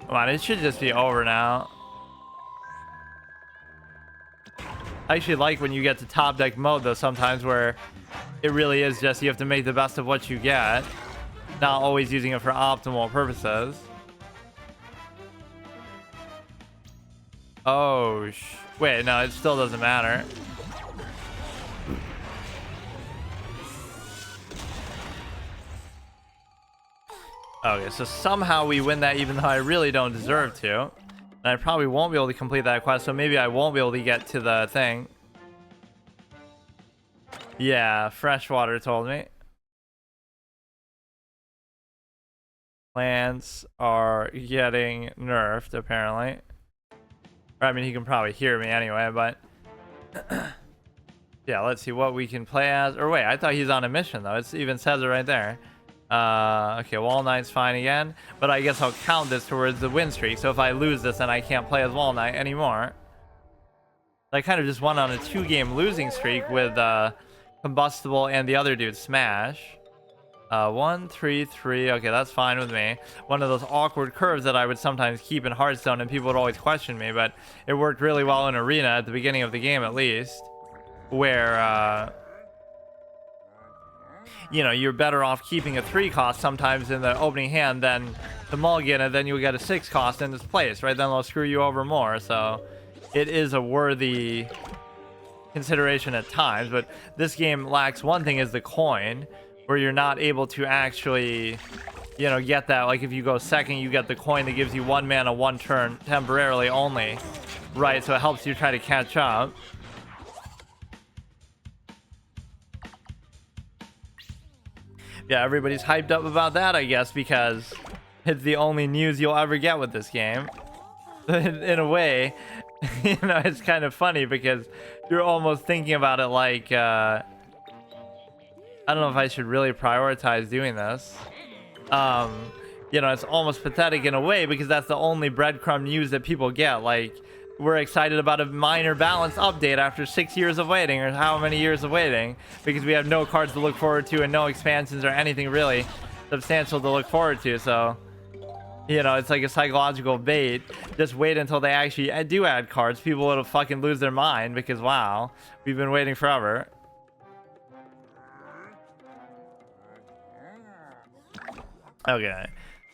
Come on, it should just be over now. I actually like when you get to top deck mode though sometimes where it really is just you have to make the best of what you get, not always using it for optimal purposes. Oh, wait, no, it still doesn't matter. Okay, so somehow we win that even though I really don't deserve to. And I probably won't be able to complete that quest, so maybe I won't be able to get to the thing. Yeah, freshwater told me. Plants are getting nerfed, apparently. I mean, he can probably hear me anyway, but... yeah, let's see what we can play as. Or wait, I thought he's on a mission, though. It even says it right there. Okay, Wall Knight's fine again. But I guess I'll count this towards the win streak. So if I lose this, then I can't play as Wall Knight anymore. I kind of just went on a 2-game losing streak with Combustible and the other dude, Smash. 1, 3, 3. Okay, that's fine with me. One of those awkward curves that I would sometimes keep in Hearthstone, and people would always question me, but it worked really well in Arena at the beginning of the game, at least, where you know, you're better off keeping a 3 cost sometimes in the opening hand than the mulligan, and then you'll get a 6 cost in this place, right? Then they'll screw you over more. So it is a worthy consideration at times, but this game lacks one thing, is the coin, where you're not able to actually, you know, get that. Like if you go second, you get the coin that gives you 1 mana 1 turn temporarily only, right? So it helps you try to catch up. Yeah, everybody's hyped up about that, I guess, because it's the only news you'll ever get with this game. In a way, you know, it's kind of funny because you're almost thinking about it like, I don't know if I should really prioritize doing this. You know, it's almost pathetic in a way because that's the only breadcrumb news that people get. Like, we're excited about a minor balance update after 6 years of waiting, or how many years of waiting, because we have no cards to look forward to and no expansions or anything really substantial to look forward to. So, you know, it's like a psychological bait. Just wait until they actually do add cards. People will fucking lose their mind because, wow, we've been waiting forever. Okay,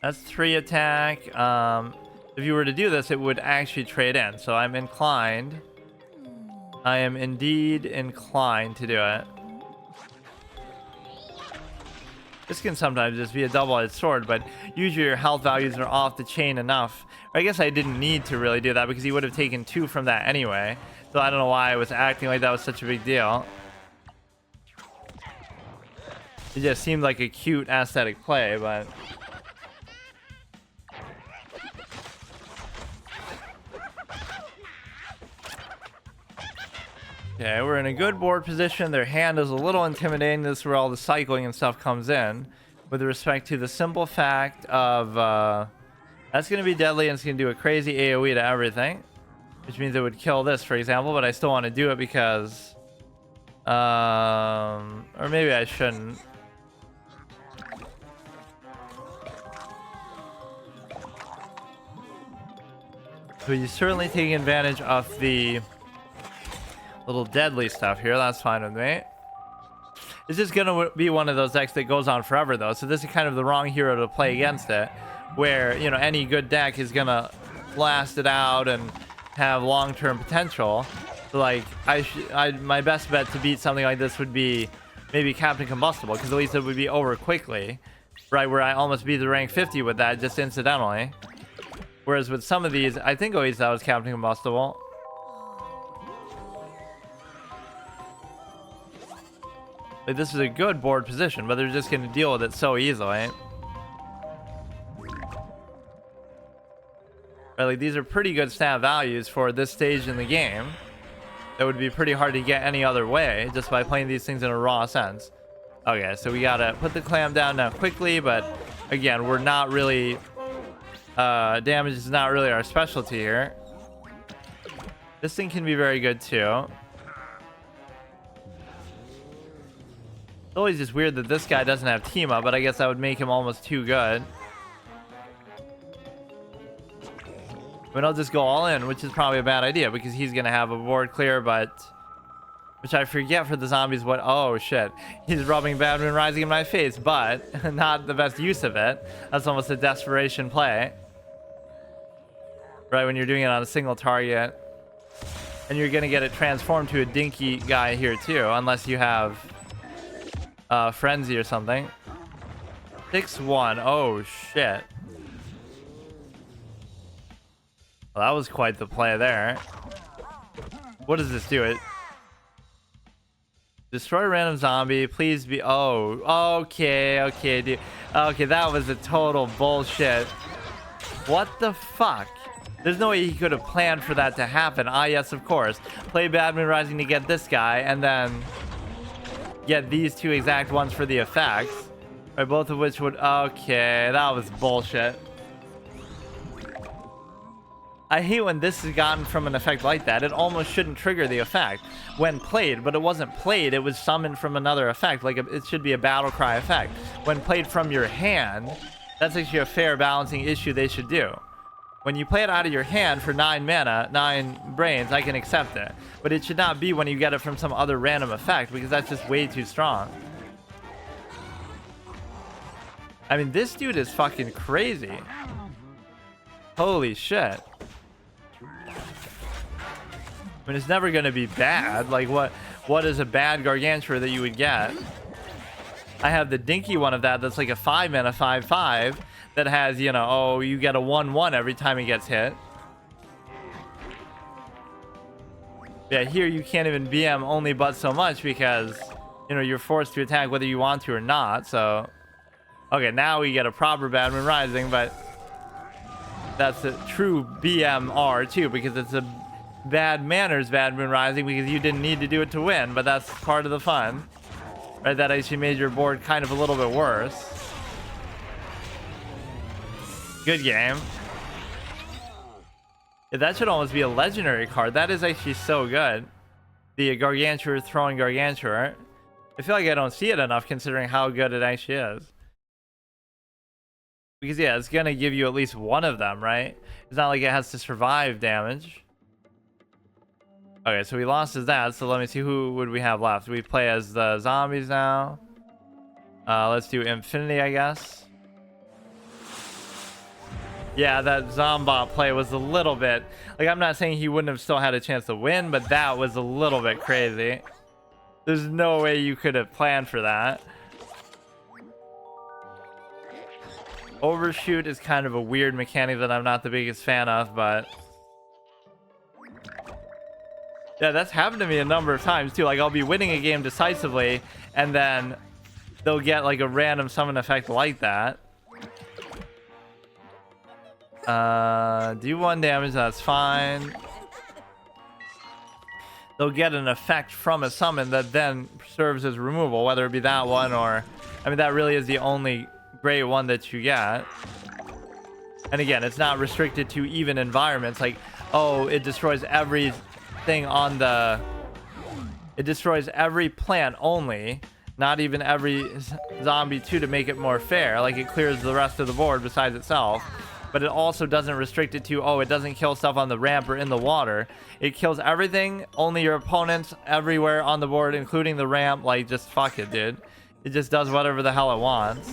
that's 3 attack. If you were to do this, it would actually trade in. So I'm inclined. I am indeed inclined to do it. This can sometimes just be a double-edged sword, but usually your health values are off the chain enough. I guess I didn't need to really do that because he would have taken 2 from that anyway. So I don't know why I was acting like that was such a big deal. It just seemed like a cute aesthetic play, but... okay, we're in a good board position. Their hand is a little intimidating. This is where all the cycling and stuff comes in. With respect to the simple fact of... that's going to be deadly, and it's going to do a crazy AoE to everything. Which means it would kill this, for example, but I still want to do it because... or maybe I shouldn't. But you're certainly taking advantage of the little deadly stuff here. That's fine with me. It's just going to be one of those decks that goes on forever, though. So this is kind of the wrong hero to play against it. Where, you know, any good deck is going to last it out and have long-term potential. So, like, my best bet to beat something like this would be maybe Captain Combustible. Because at least it would be over quickly. Right, where I almost beat the rank 50 with that, just incidentally. Whereas with some of these, I think always that was Captain Combustible. Like, this is a good board position, but they're just going to deal with it so easily. Right, like, these are pretty good stat values for this stage in the game. That would be pretty hard to get any other way, just by playing these things in a raw sense. Okay, so we gotta put the clam down now quickly, but again, we're not really... damage is not really our specialty here. This thing can be very good too. It's always just weird that this guy doesn't have team up, but I guess that would make him almost too good. I mean, I'll just go all in, which is probably a bad idea because he's gonna have a board clear, but Which I forget for the zombies what... Oh, shit. He's rubbing Bad Moon Rising in my face, but not the best use of it. That's almost a desperation play. Right, when you're doing it on a single target. And you're going to get it transformed to a dinky guy here, too. Unless you have Frenzy or something. 6-1. Oh, shit. Well, that was quite the play there. What does this do? It... Destroy a random zombie. Please be... Oh, okay, dude. Okay, that was a total bullshit. What the fuck? There's no way he could have planned for that to happen. Ah, yes, of course. Play Bad Moon Rising to get this guy, and then get these two exact ones for the effects. Right, both of which would... Okay, that was bullshit. I hate when this is gotten from an effect like that. It almost shouldn't trigger the effect when played, but it wasn't played. It was summoned from another effect. Like, it should be a battle cry effect. When played from your hand, that's actually a fair balancing issue they should do. When you play it out of your hand for 9 mana, 9 brains, I can accept it. But it should not be when you get it from some other random effect, because that's just way too strong. I mean, this dude is fucking crazy. Holy shit. I mean, it's never going to be bad. Like, what is a bad Gargantua that you would get? I have the dinky one of that that's like a 5 mana 5/5 that has, you know, oh, you get a 1/1 every time he gets hit. Yeah, here you can't even BM only but so much because, you know, you're forced to attack whether you want to or not. So, okay, now we get a proper Bad Moon Rising, but that's a true BMR too, because it's a bad manners Bad Moon Rising because you didn't need to do it to win, but that's part of the fun. Right, that actually made your board kind of a little bit worse. Good game. Yeah, that should almost be a legendary card. That is actually so good. The Gargantua throwing Gargantua. I feel like I don't see it enough considering how good it actually is. Because yeah, it's gonna give you at least one of them, right? It's not like it has to survive damage. Okay, so we lost as that, so let me see, who would we have left? We play as the zombies now. Let's do Infinity, I guess. Yeah, that Zombot play was a little bit... Like, I'm not saying he wouldn't have still had a chance to win, but that was a little bit crazy. There's no way you could have planned for that. Overshoot is kind of a weird mechanic that I'm not the biggest fan of, but... Yeah, that's happened to me a number of times too. Like, I'll be winning a game decisively, and then they'll get like a random summon effect like that. Do 1 damage, that's fine. They'll get an effect from a summon that then serves as removal, whether it be that one or... I mean, that really is the only great one that you get. And again, it's not restricted to even environments. Like, oh, it destroys everything on the... It destroys every plant only, not even every zombie too, to make it more fair. Like, it clears the rest of the board besides itself. But it also doesn't restrict it to, oh, it doesn't kill stuff on the ramp or in the water. It kills everything, only your opponents, everywhere on the board, including the ramp. Like, just fuck it, dude. It just does whatever the hell it wants.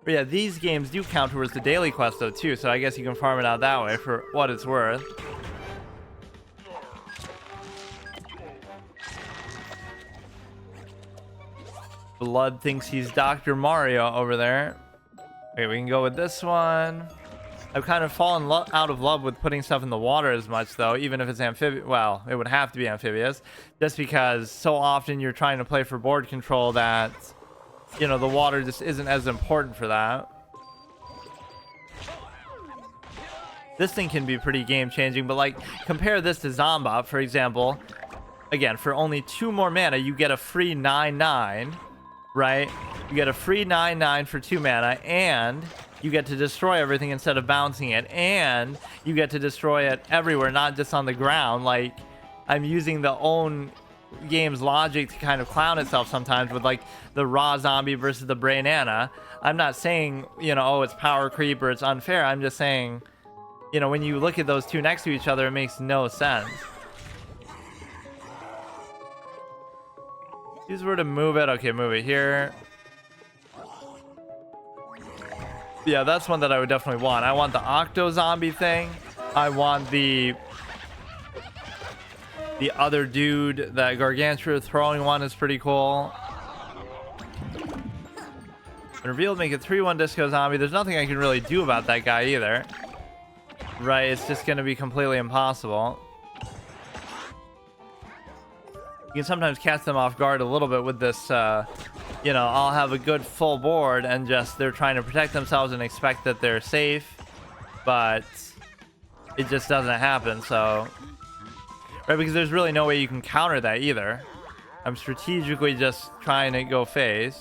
But yeah, these games do count towards the daily quest though too, so I guess you can farm it out that way for what it's worth. Blood thinks he's Dr. Mario over there. Okay, we can go with this one. I've kind of fallen out of love with putting stuff in the water as much though, even if it's amphibious. Well, it would have to be amphibious, just because so often you're trying to play for board control that, you know, the water just isn't as important for that. This thing can be pretty game changing, but like, compare this to Zombot, for example. Again, for only 2 more mana, you get a free 9/9, right? You get a free 9/9 for 2 mana, and you get to destroy everything instead of bouncing it, and you get to destroy it everywhere, not just on the ground. Like, I'm using the own game's logic to kind of clown itself sometimes with like the raw zombie versus the Brainana. I'm not saying, you know, oh, it's power creep or it's unfair. I'm just saying, you know, when you look at those two next to each other, it makes no sense. If you were to move it, okay, move it here. Yeah, that's one that I would definitely want. I want the octo zombie thing. I want the other dude, that gargantua throwing one is pretty cool. Revealed, make it 3-1 disco zombie. There's nothing I can really do about that guy either. Right, it's just gonna be completely impossible. You can sometimes catch them off guard a little bit with this, you know, I'll have a good full board and just they're trying to protect themselves and expect that they're safe, but it just doesn't happen. So, right, because there's really no way you can counter that either. I'm strategically just trying to go phase.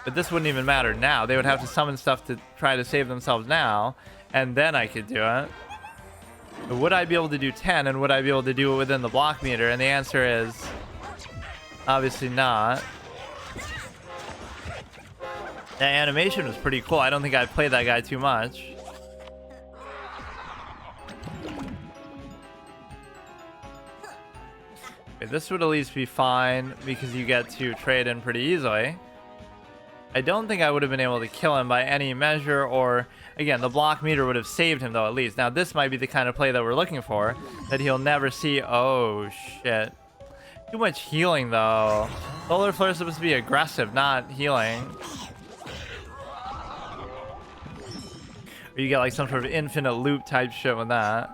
But this wouldn't even matter now. They would have to summon stuff to try to save themselves now, and then I could do it. But would I be able to do 10, and would I be able to do it within the block meter? And the answer is obviously not. That animation was pretty cool. I don't think I played that guy too much. Okay, this would at least be fine because you get to trade in pretty easily. I don't think I would have been able to kill him by any measure, or again, the block meter would have saved him though at least. Now this might be the kind of play that we're looking for, that he'll never see. Oh shit. Too much healing though. Solar Flare is supposed to be aggressive, not healing. Or you get like some sort of infinite loop type shit with that.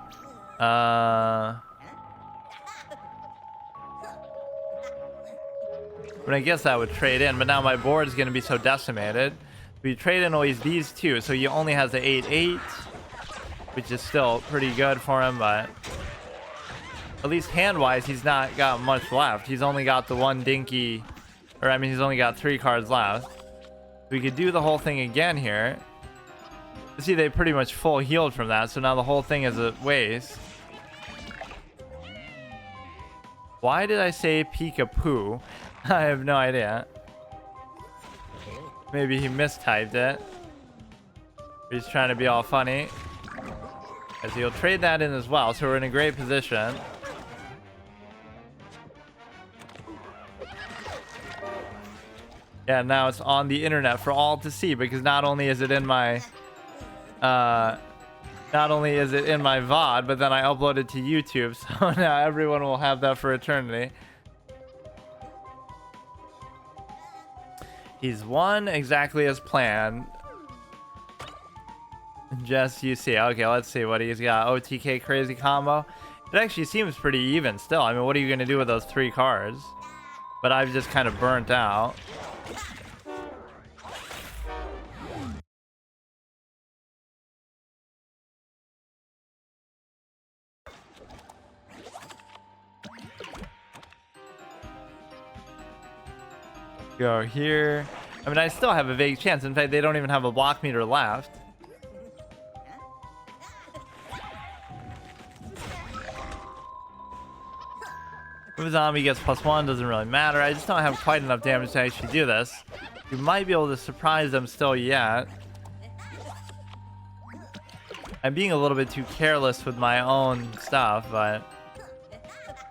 But I guess I would trade in, but now my board is going to be so decimated. We trade in always these two, so he only has the 8-8, which is still pretty good for him, but at least hand-wise, he's not got much left. He's only got the one dinky, or I mean, he's only got 3 cards left. We could do the whole thing again here. See, they pretty much full healed from that, so now the whole thing is a waste. Why did I say Peek-a-Poo? I have no idea. Maybe he mistyped it. He's trying to be all funny. As he'll trade that in as well, so we're in a great position. Yeah, now it's on the internet for all to see, because not only is it in my VOD, but then I upload it to YouTube, so now everyone will have that for eternity. He's won exactly as planned. Just you see. Okay, let's see what he's got. OTK crazy combo. It actually seems pretty even still. I mean, what are you going to do with those 3 cards? But I've just kind of burnt out. Go here. I mean, I still have a vague chance. In fact, they don't even have a block meter left. If a zombie gets +1, doesn't really matter. I just don't have quite enough damage to actually do this. You might be able to surprise them still yet. I'm being a little bit too careless with my own stuff, but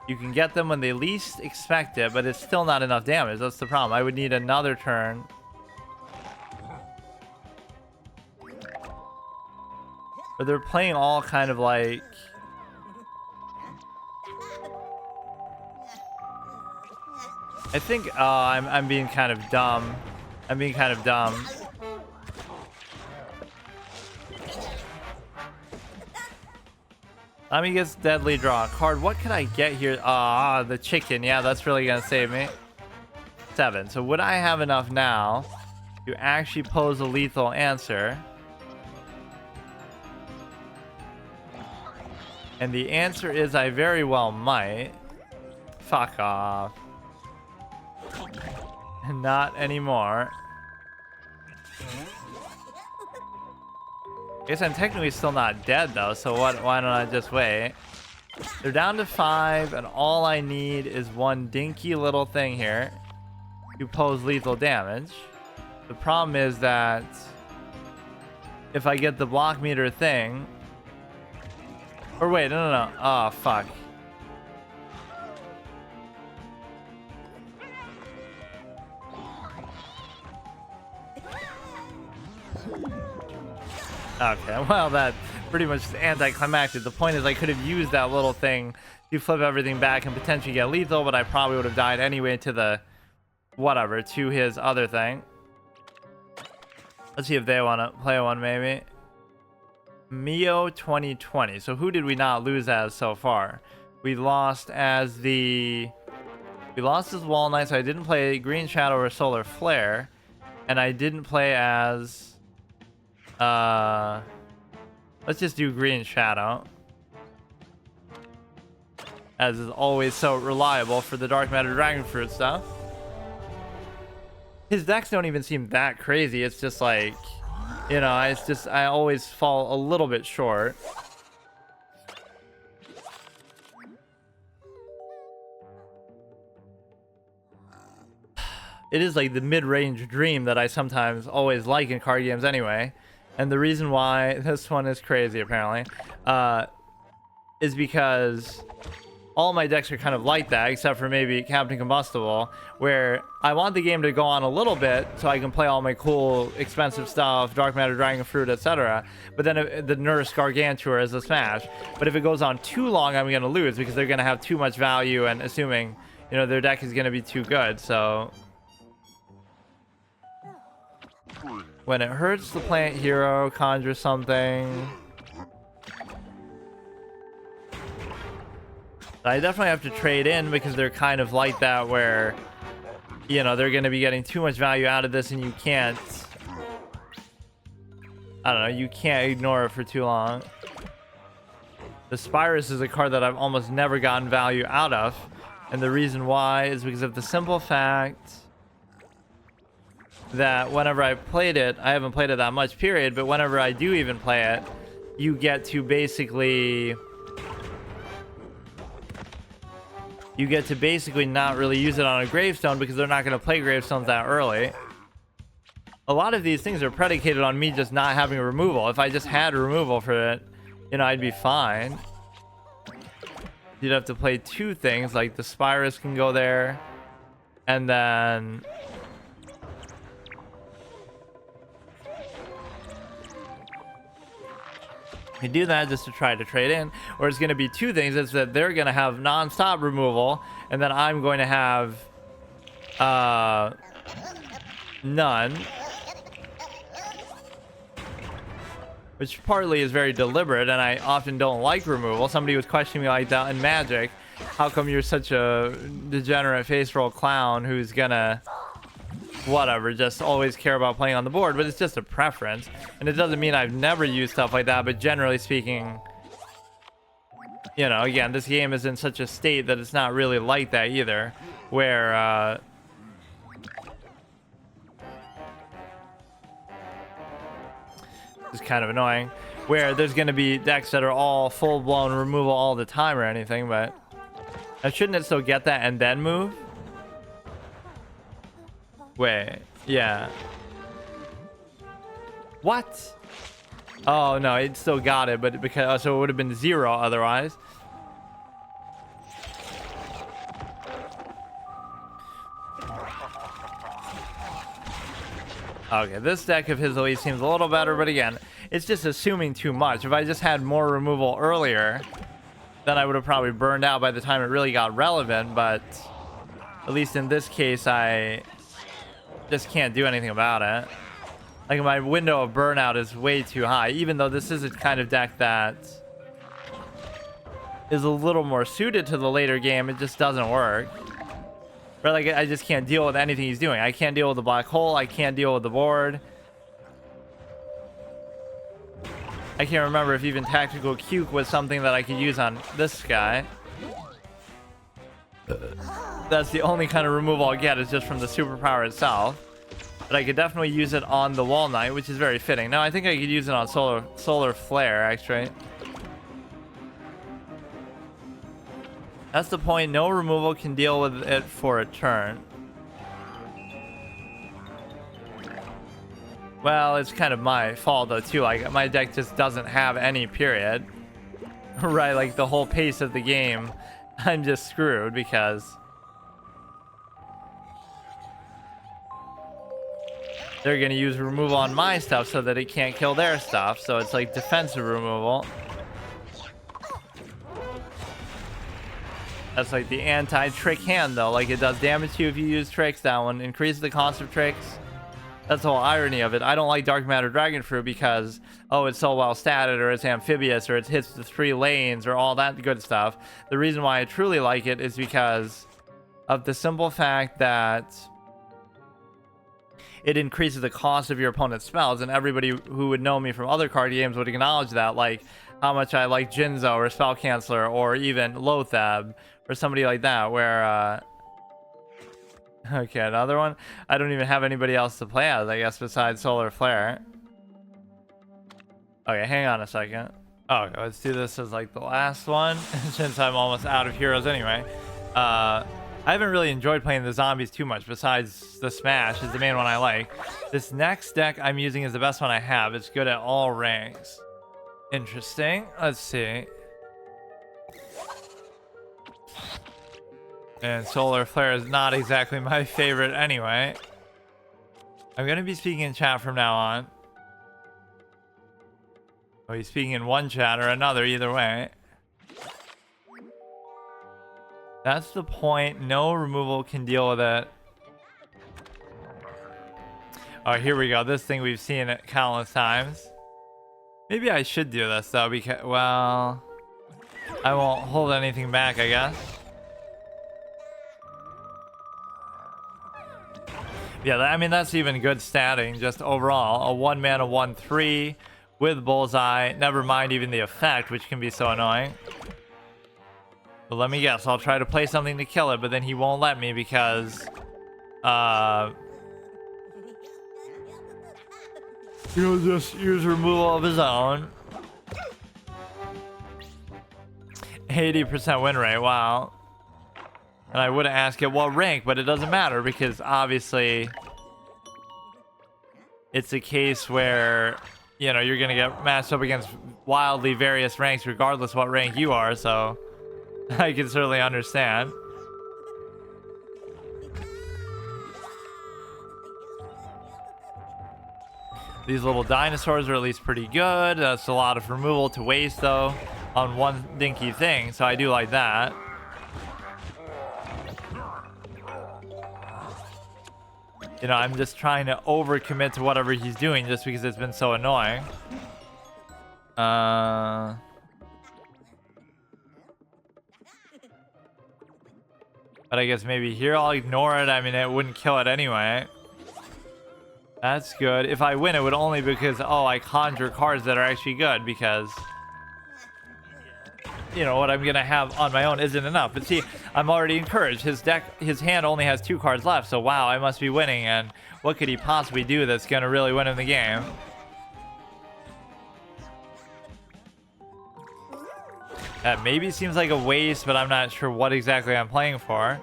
you can get them when they least expect it, but it's still not enough damage. That's the problem. I would need another turn. But they're playing all kind of like... I think, I'm being kind of dumb. I'm being kind of dumb. Let me get deadly draw a card. What can I get here? The chicken. Yeah, that's really gonna save me. 7. So would I have enough now to actually pose a lethal answer? And the answer is I very well might. Fuck off. Not anymore. I guess I'm technically still not dead though, so why don't I just wait? They're down to 5, and all I need is one dinky little thing here to pose lethal damage. The problem is that if I get the block meter thing. Or wait, no. Oh, fuck. Okay, well, that pretty much is anticlimactic. The point is I could have used that little thing to flip everything back and potentially get lethal, but I probably would have died anyway to the... whatever, to his other thing. Let's see if they want to play one, maybe. Mio 2020. So who did we not lose as so far? We lost as the... We lost as Wall Knight, so I didn't play Green Shadow or Solar Flare. And I didn't play as... let's just do Green Shadow. As is always so reliable for the Dark Matter Dragon Fruit stuff. His decks don't even seem that crazy. It's just like, you know, it's just, I always fall a little bit short. It is like the mid-range dream that I sometimes always like in card games anyway. And the reason why this one is crazy, apparently, is because all my decks are kind of like that, except for maybe Captain Combustible, where I want the game to go on a little bit so I can play all my cool, expensive stuff, Dark Matter, Dragon Fruit, etc. But then the Nurse Gargantua is a smash. But if it goes on too long, I'm going to lose because they're going to have too much value and assuming, you know, their deck is going to be too good. So when it hurts the Plant Hero, conjure something. I definitely have to trade in because they're kind of like that where, you know, they're going to be getting too much value out of this and you can't, I don't know, you can't ignore it for too long. The Spirus is a card that I've almost never gotten value out of. And the reason why is because of the simple fact that whenever I played it, I haven't played it that much, period, but whenever I do even play it, you get to basically not really use it on a gravestone because they're not going to play gravestones that early. A lot of these things are predicated on me just not having removal. If I just had removal for it, you know, I'd be fine. You'd have to play two things, like the Spirus can go there, and then you do that just to try to trade in, or it's going to be two things. It's that they're going to have non-stop removal and then I'm going to have none, which partly is very deliberate, and I often don't like removal. Somebody was questioning me like that in Magic, how come you're such a degenerate face roll clown who's gonna whatever, just always care about playing on the board. But it's just a preference, and it doesn't mean I've never used stuff like that, but generally speaking, you know, again, this game is in such a state that it's not really like that either, where it's kind of annoying, where there's going to be decks that are all full-blown removal all the time or anything. But shouldn't it still get that and then move? Wait, yeah. What? Oh no, it still got it, but because so it would have been 0 otherwise. Okay, this deck of his at least seems a little better, but again, it's just assuming too much. If I just had more removal earlier, then I would have probably burned out by the time it really got relevant, but at least in this case, I just can't do anything about it. Like, my window of burnout is way too high, even though this is a kind of deck that is a little more suited to the later game. It just doesn't work. But like, I just can't deal with anything he's doing. I can't deal with the black hole. I can't deal with the board. I can't remember if even Tactical Cuke was something that I could use on this guy. That's the only kind of removal I'll get, is just from the superpower itself. But I could definitely use it on the Wall Knight, which is very fitting. No, I think I could use it on Solar Flare, actually. That's the point. No removal can deal with it for a turn. Well, it's kind of my fault though too. Like my deck just doesn't have any period. Right, like the whole pace of the game, I'm just screwed because they're gonna use removal on my stuff so that it can't kill their stuff. So it's like defensive removal. That's like the anti-trick hand though. Like it does damage to you if you use tricks. That one increases the cost of tricks. That's the whole irony of it. I don't like Dark Matter Dragon Fruit because, oh, it's so well statted, or it's amphibious, or it hits the 3 lanes, or all that good stuff. The reason why I truly like it is because of the simple fact that it increases the cost of your opponent's spells, and everybody who would know me from other card games would acknowledge that, like how much I like Jinzo, or Spell Canceller, or even Lothab, or somebody like that, where, okay, another one. I don't even have anybody else to play as, I guess, besides Solar Flare. Okay, hang on a second. Oh, okay, let's do this as like the last one, since I'm almost out of heroes anyway. I haven't really enjoyed playing the zombies too much, besides the Smash is the main one I like. This next deck I'm using is the best one I have. It's good at all ranks. Interesting. Let's see. And Solar Flare is not exactly my favorite anyway. I'm going to be speaking in chat from now on. Oh, he's speaking in one chat or another, either way. That's the point. No removal can deal with it. Oh, here we go. This thing we've seen it countless times. Maybe I should do this, though, because, well, I won't hold anything back, I guess. Yeah, I mean, that's even good statting, just overall. A 1-mana 1/3 with Bullseye. Never mind even the effect, which can be so annoying. But let me guess, I'll try to play something to kill it, but then he won't let me because... he'll just use removal of his own. 80% win rate, wow. And I would ask it what rank, but it doesn't matter because obviously it's a case where, you know, you're going to get matched up against wildly various ranks regardless what rank you are, so I can certainly understand. These little dinosaurs are at least pretty good. That's a lot of removal to waste, though, on one dinky thing, so I do like that. You know, I'm just trying to overcommit to whatever he's doing just because it's been so annoying. But I guess maybe here I'll ignore it. I mean, it wouldn't kill it anyway. That's good. If I win, it would only because, oh, I conjure cards that are actually good because, you know, what I'm going to have on my own isn't enough. But see, I'm already encouraged. His deck, his hand only has 2 cards left. So, wow, I must be winning. And what could he possibly do that's going to really win him the game? That maybe seems like a waste, but I'm not sure what exactly I'm playing for.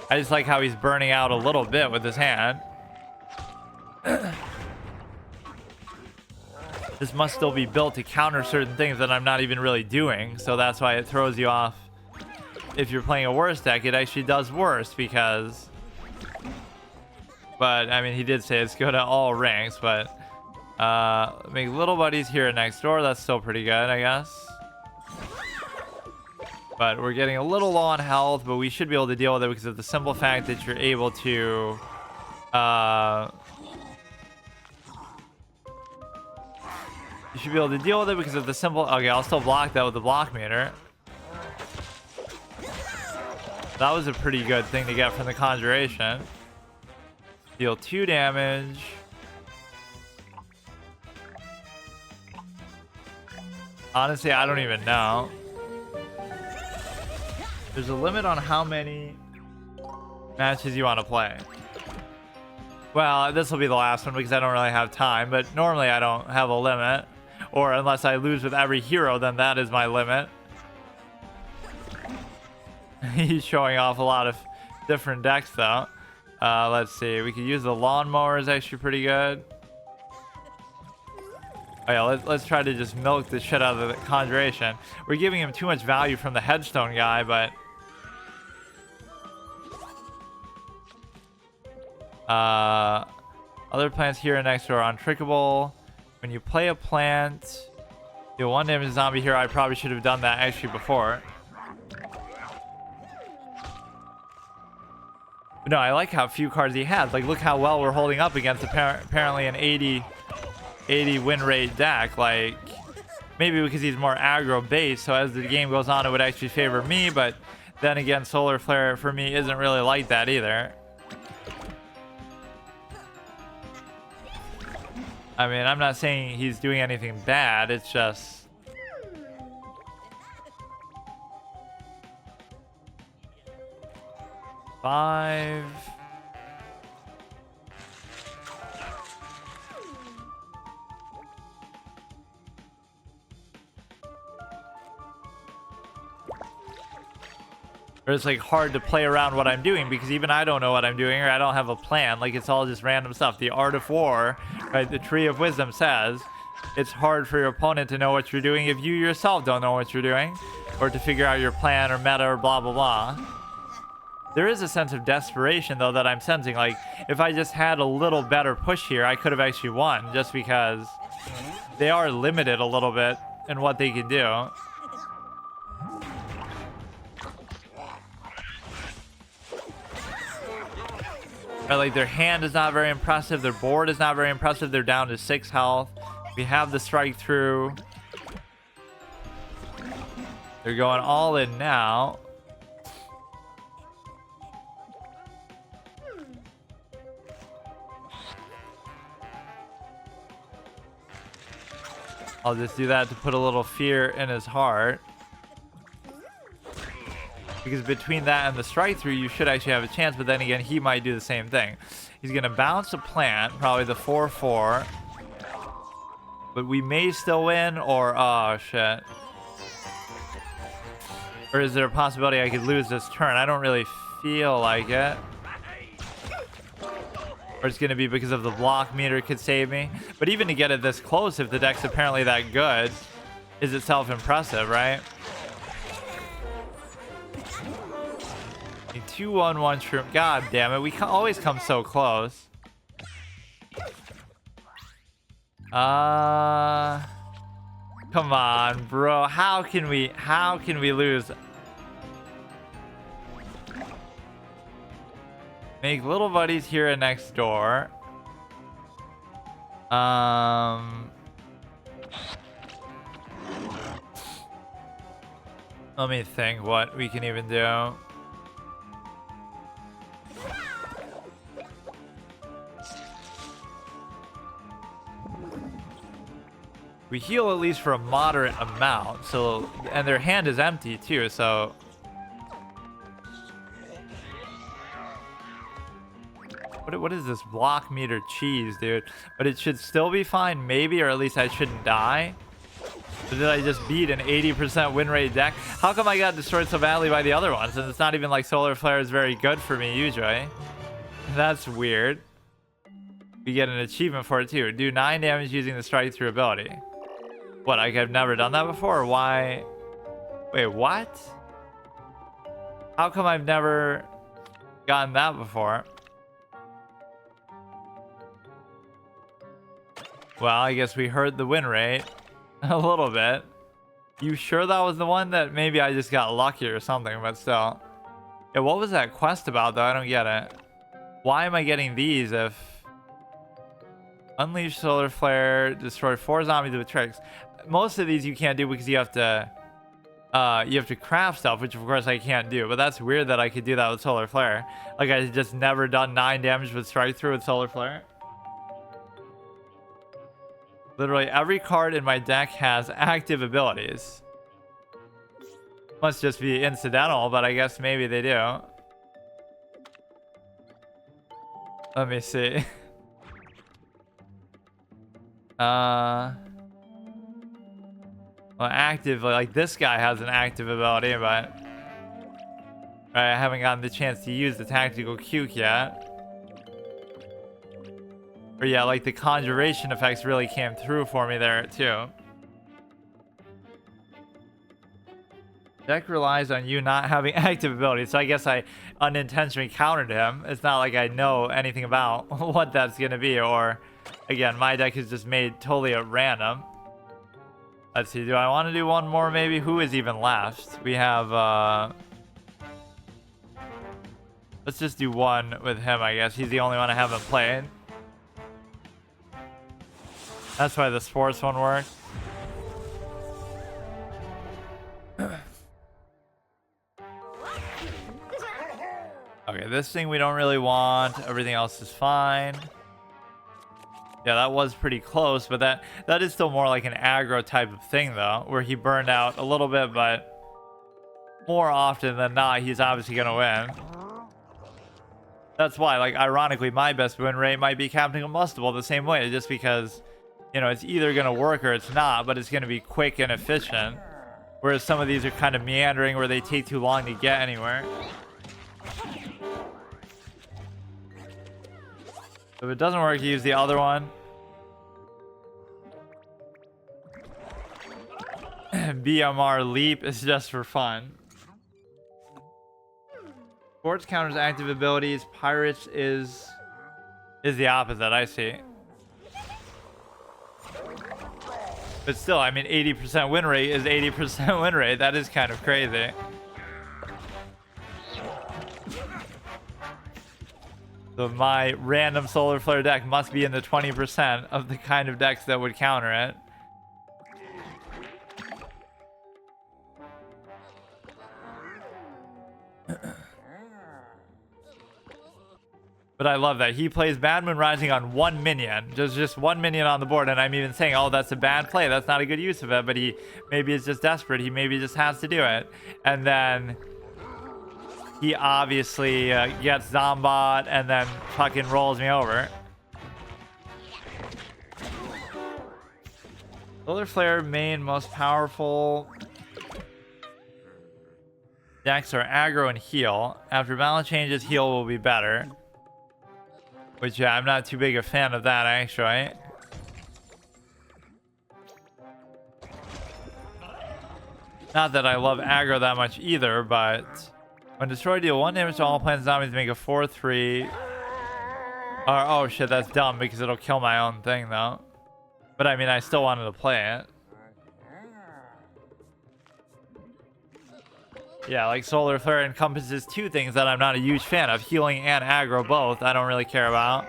I just like how he's burning out a little bit with his hand. This must still be built to counter certain things that I'm not even really doing, so that's why it throws you off. If you're playing a worse deck, it actually does worse because... But, I mean, he did say it's good at all ranks, but... make little buddies here next door. That's still pretty good, I guess. But we're getting a little low on health, but we should be able to deal with it because of the simple fact that you're able to... You should be able to deal with it because of the simple... Okay, I'll still block that with the block meter. That was a pretty good thing to get from the conjuration. Deal 2 damage. Honestly, I don't even know. There's a limit on how many matches you want to play. Well, this will be the last one because I don't really have time, but normally I don't have a limit. Or unless I lose with every hero, then that is my limit. He's showing off a lot of different decks, though. Let's see. We could use the lawnmower is actually pretty good. Oh yeah, let's try to just milk the shit out of the Conjuration. We're giving him too much value from the Headstone guy, but... Other plants here and next door are untrickable. When you play a plant, do 1 damage zombie here. I probably should have done that actually before. But no, I like how few cards he has. Like, look how well we're holding up against apparently an 80 win rate deck. Like, maybe because he's more aggro based, so as the game goes on it would actually favor me, but then again, Solar Flare for me isn't really like that either. I mean, I'm not saying he's doing anything bad, it's just... Five... Or it's like hard to play around what I'm doing because even I don't know what I'm doing, or I don't have a plan. Like, it's all just random stuff. The Art of War, right? The Tree of Wisdom says it's hard for your opponent to know what you're doing if you yourself don't know what you're doing, or to figure out your plan or meta or blah blah blah. There is a sense of desperation though that I'm sensing. Like, if I just had a little better push here, I could have actually won, just because they are limited a little bit in what they can do. Right, like, their hand is not very impressive, their board is not very impressive, they're down to 6 health. We have the strike through. They're going all in now. I'll just do that to put a little fear in his heart. Because between that and the strike through, you should actually have a chance, but then again, he might do the same thing. He's going to bounce a plant, probably the 4/4. But we may still win, or... oh, shit. Or is there a possibility I could lose this turn? I don't really feel like it. Or it's going to be because of the block meter could save me. But even to get it this close, if the deck's apparently that good, is itself impressive, right? 2-1-1 shroom. God damn it. We always come so close. Come on, bro. How can we lose? Make little buddies here and next door. Let me think what we can even do. We heal at least for a moderate amount, so, and their hand is empty too, so... What is this block meter cheese, dude? But it should still be fine, maybe, or at least I shouldn't die. So did I just beat an 80% win rate deck? How come I got destroyed so badly by the other ones? And it's not even like Solar Flare is very good for me, usually. That's weird. We get an achievement for it too. Do 9 damage using the strike through ability. What, like I've never done that before? Why? Wait, what? How come I've never gotten that before? Well, I guess we heard the win rate a little bit. You sure that was the one? That maybe I just got lucky or something, but still. Yeah, what was that quest about though? I don't get it. Why am I getting these if... Unleash Solar Flare, destroy 4 zombies with tricks. Most of these you can't do because you have to craft stuff, which of course I can't do. But that's weird that I could do that with Solar Flare. Like, I just never done 9 damage with strike through with Solar Flare. Literally every card in my deck has active abilities. Must just be incidental, but I guess maybe they do. Let me see. Well, active, like this guy has an active ability, but I haven't gotten the chance to use the tactical cuke yet. Or yeah, like the conjuration effects really came through for me there too. Deck relies on you not having active abilities, so I guess I unintentionally countered him. It's not like I know anything about what that's gonna be, or again, my deck is just made totally at random. Let's see, do I want to do one more maybe? Who is even left? We have, let's just do one with him, I guess. He's the only one I haven't played. That's why the sports one worked. Okay, this thing we don't really want. Everything else is fine. Yeah, that was pretty close, but that is still more like an aggro type of thing, though, where he burned out a little bit, but more often than not, he's obviously going to win. That's why, like, ironically, my best win rate might be Captain Combustible the same way, just because, you know, it's either going to work or it's not, but it's going to be quick and efficient, whereas some of these are kind of meandering where they take too long to get anywhere. If it doesn't work, use the other one. BMR Leap is just for fun. Sports counters active abilities. Pirates is the opposite, I see. But still, I mean, 80% win rate is 80% win rate. That is kind of crazy. So my random Solar Flare deck must be in the 20% of the kind of decks that would counter it. But I love that. He plays Bad Moon Rising on one minion. Just one minion on the board. And I'm even saying, oh, that's a bad play. That's not a good use of it. But he maybe is just desperate. He maybe just has to do it. And then he obviously gets Zombot and then fucking rolls me over. Solar Flare main most powerful decks are aggro and heal. After balance changes, heal will be better. Which, yeah, I'm not too big a fan of that, actually. Not that I love aggro that much either, but when destroyed, deal 1 damage to all plants zombies, make a 4/3. Oh shit, that's dumb because it'll kill my own thing, though. But I mean, I still wanted to play it. Yeah, like Solar Flare encompasses two things that I'm not a huge fan of. Healing and aggro both, I don't really care about.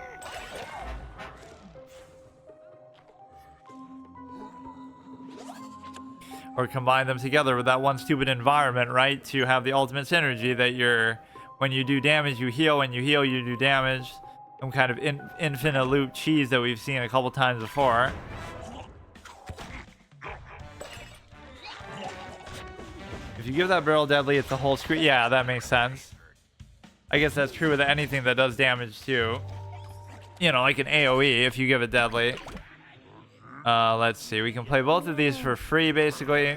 Or combine them together with that one stupid environment, right? To have the ultimate synergy that you're... When you do damage, you heal. When you heal, you do damage. Some kind of infinite loop cheese that we've seen a couple times before. If you give that barrel deadly, it's the whole screen. Yeah, that makes sense. I guess that's true with anything that does damage too. You know, like an AoE if you give it deadly. Let's see. We can play both of these for free, basically.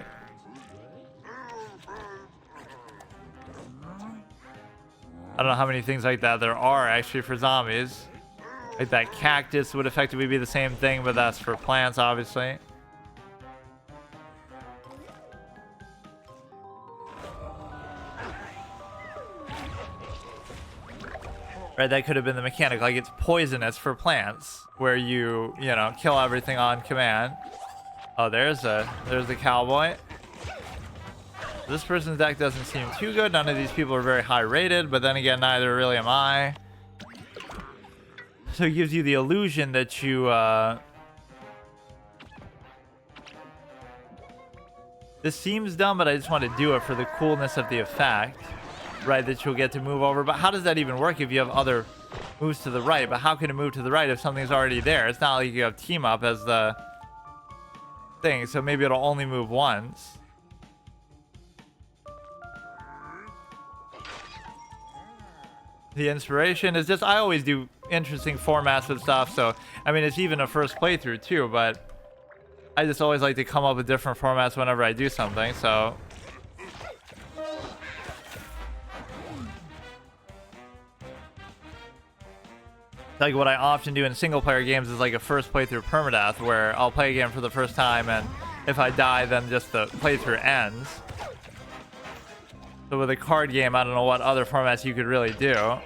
I don't know how many things like that there are actually for zombies. Like that cactus would effectively be the same thing, but that's for plants, obviously. Right, that could have been the mechanic. Like, it's poisonous for plants, where you know, kill everything on command. Oh, there's a cowboy. This person's deck doesn't seem too good. None of these people are very high rated, but then again, neither really am I. So it gives you the illusion that you, this seems dumb, but I just want to do it for the coolness of the effect. Right, that you'll get to move over. But how does that even work if you have other moves to the right? But how can it move to the right if something's already there? It's not like you have team up as the thing, so maybe it'll only move once. The inspiration is just, I always do interesting formats with stuff, so I mean, it's even a first playthrough too, but I just always like to come up with different formats whenever I do something, so Like what I often do in single player games is like a first playthrough permadeath, where I'll play a game for the first time, and if I die, then just the playthrough ends. So with a card game, I don't know what other formats you could really do.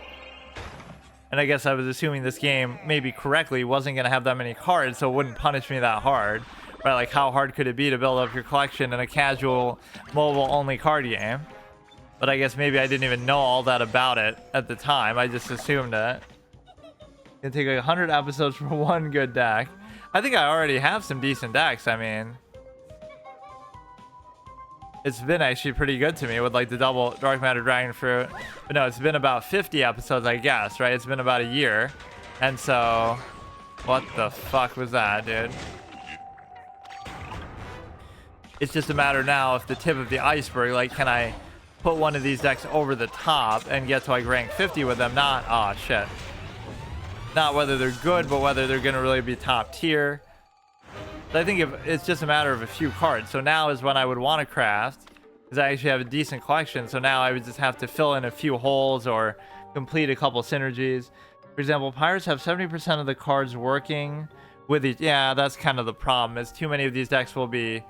And I guess I was assuming this game, maybe correctly, wasn't going to have that many cards, so it wouldn't punish me that hard. Right, like how hard could it be to build up your collection in a casual, mobile-only card game? But I guess maybe I didn't even know all that about it at the time. I just assumed it. It'd take like 100 episodes for one good deck. I think I already have some decent decks. I mean, it's been actually pretty good to me with like the double Dark Matter Dragon Fruit. But no, it's been about 50 episodes, I guess, right? It's been about a year. And so, what the fuck was that, dude? It's just a matter now of the tip of the iceberg. Like, can I put one of these decks over the top and get to like rank 50 with them? Not, oh shit. Not whether they're good, but whether they're going to really be top tier. But I think if it's just a matter of a few cards. So now is when I would want to craft, because I actually have a decent collection. So now I would just have to fill in a few holes or complete a couple synergies. For example, Pirates have 70% of the cards working with each. Yeah, that's kind of the problem, is too many of these decks will be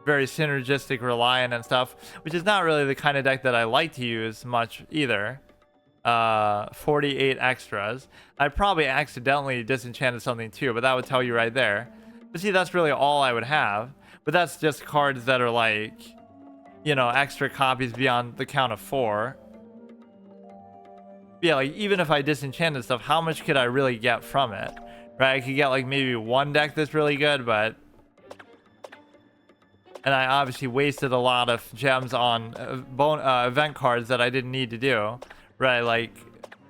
very synergistic, reliant and stuff, which is not really the kind of deck that I like to use much either. 48 extras. I probably accidentally disenchanted something too, but that would tell you right there. But see, that's really all I would have. But that's just cards that are like, you know, extra copies beyond the count of 4. Yeah, like even if I disenchanted stuff, how much could I really get from it? Right, I could get like maybe one deck that's really good, but... And I obviously wasted a lot of gems on event cards that I didn't need to do. Right, like,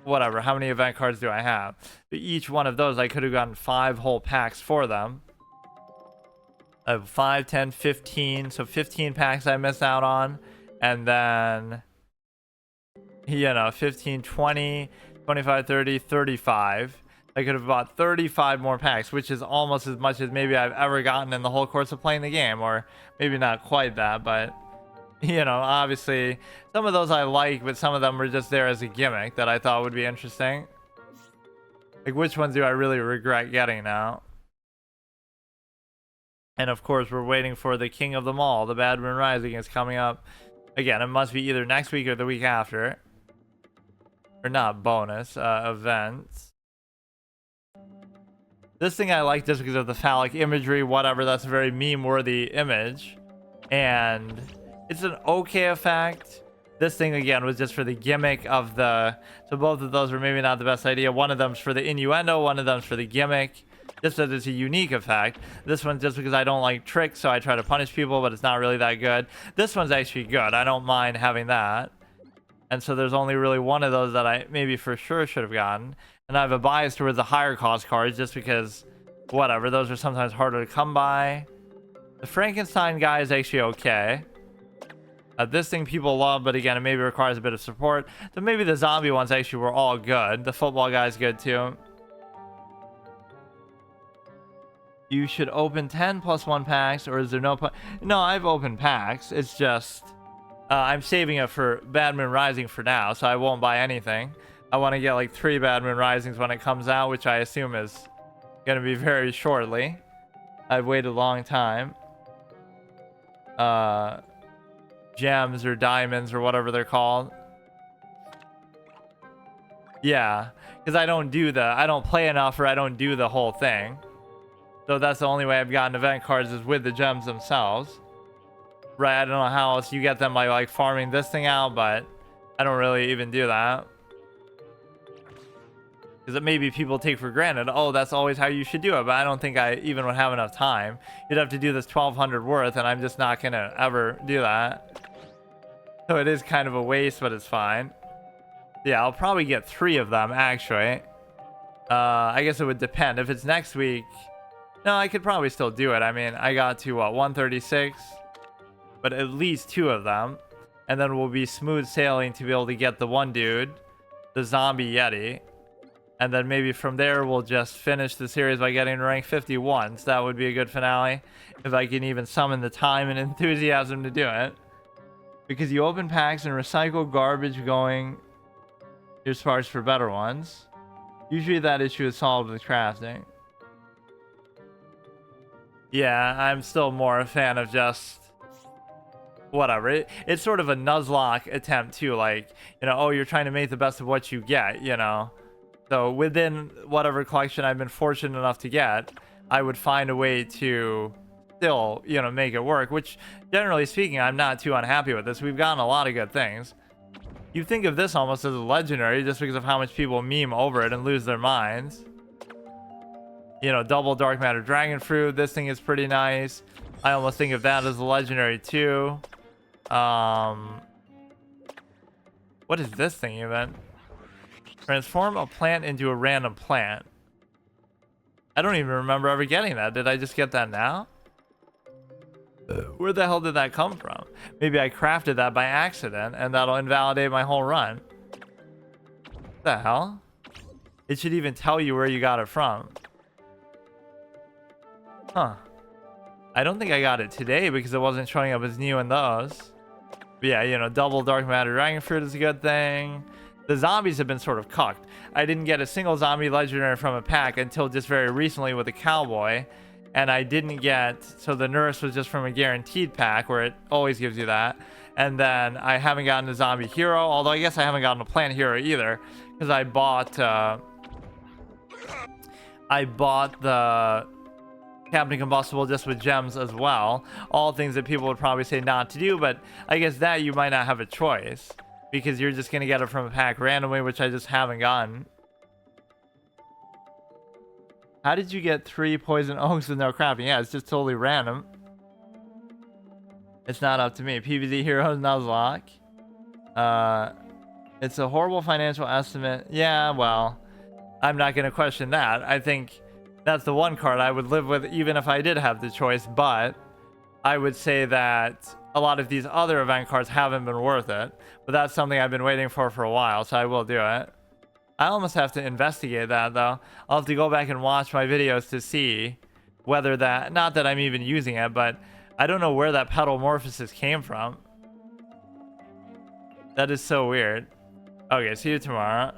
whatever. How many event cards do I have? Each one of those, I could have gotten 5 whole packs for them. I have 5, 10, 15. So 15 packs I missed out on. And then, you know, 15, 20, 25, 30, 35. I could have bought 35 more packs, which is almost as much as maybe I've ever gotten in the whole course of playing the game. Or maybe not quite that, but... You know, obviously, some of those I like, but some of them were just there as a gimmick that I thought would be interesting. Like, which ones do I really regret getting now? And of course, we're waiting for the king of them all. The Bad Moon Rising is coming up. Again, it must be either next week or the week after. Or not bonus, events. This thing I like just because of the phallic imagery, whatever. That's a very meme-worthy image. And... it's an okay effect. This thing, again, was just for the gimmick of the... So both of those were maybe not the best idea. One of them's for the innuendo. One of them's for the gimmick. Just as it's a unique effect. This one's just because I don't like tricks, so I try to punish people, but it's not really that good. This one's actually good. I don't mind having that. And so there's only really one of those that I maybe for sure should have gotten. And I have a bias towards the higher cost cards just because, whatever, those are sometimes harder to come by. The Frankenstein guy is actually okay. This thing people love, but again, it maybe requires a bit of support. So maybe the zombie ones actually were all good. The football guy's good too. You should open 10 plus 1 packs, or is there no... No, I've opened packs. It's just... I'm saving it for Bad Moon Rising for now, so I won't buy anything. I want to get like 3 Bad Moon Risings when it comes out, which I assume is going to be very shortly. I've waited a long time. Gems or diamonds or whatever they're called. Yeah, because I don't play enough, or I don't do the whole thing. So that's the only way I've gotten event cards, is with the gems themselves. Right, I don't know how else you get them by like farming this thing out, but I don't really even do that. Because maybe people take for granted, oh, that's always how you should do it, but I don't think I even would have enough time. You'd have to do this 1200 worth, and I'm just not gonna ever do that. So it is kind of a waste, but it's fine. Yeah, I'll probably get 3 of them, actually. I guess it would depend. If it's next week... No, I could probably still do it. I mean, I got to, what, 136? But at least 2 of them. And then we'll be smooth sailing to be able to get the one dude. The zombie yeti. And then maybe from there, we'll just finish the series by getting to rank 51. So that would be a good finale. If I can even summon the time and enthusiasm to do it. Because you open packs and recycle garbage going your sparks for better ones. Usually that issue is solved with crafting. Yeah, I'm still more a fan of just whatever. It's sort of a Nuzlocke attempt too, like, you know, oh, you're trying to make the best of what you get, you know. So within whatever collection I've been fortunate enough to get, I would find a way to still, you know, make it work, which generally speaking, I'm not too unhappy with this. We've gotten a lot of good things. You think of this almost as a legendary just because of how much people meme over it and lose their minds. You know, double dark matter dragon fruit. This thing is pretty nice. I almost think of that as a legendary too. What is this thing even? Transform a plant into a random plant. I don't even remember ever getting that. Did I just get that now? Where the hell did that come from? Maybe I crafted that by accident and that'll invalidate my whole run. What the hell? It should even tell you where you got it from. Huh. I don't think I got it today because it wasn't showing up as new in those. But yeah, you know, double dark matter dragon fruit is a good thing. The zombies have been sort of cucked. I didn't get a single zombie legendary from a pack until just very recently with a cowboy. And I didn't get, so the nurse was just from a guaranteed pack where it always gives you that. And then I haven't gotten a zombie hero, although I guess I haven't gotten a plant hero either, because I bought the Captain Combustible just with gems as well. All things that people would probably say not to do, but I guess that you might not have a choice because you're just going to get it from a pack randomly, which I just haven't gotten. How did you get 3 poison oaks with no crafting? Yeah, it's just totally random. It's not up to me. PvZ Heroes Nuzlocke. It's a horrible financial estimate. Yeah, well, I'm not going to question that. I think that's the one card I would live with even if I did have the choice, but I would say that a lot of these other event cards haven't been worth it. But that's something I've been waiting for a while, so I will do it. I almost have to investigate that, though. I'll have to go back and watch my videos to see whether that... Not that I'm even using it, but I don't know where that Petalmorphosis came from. That is so weird. Okay, see you tomorrow.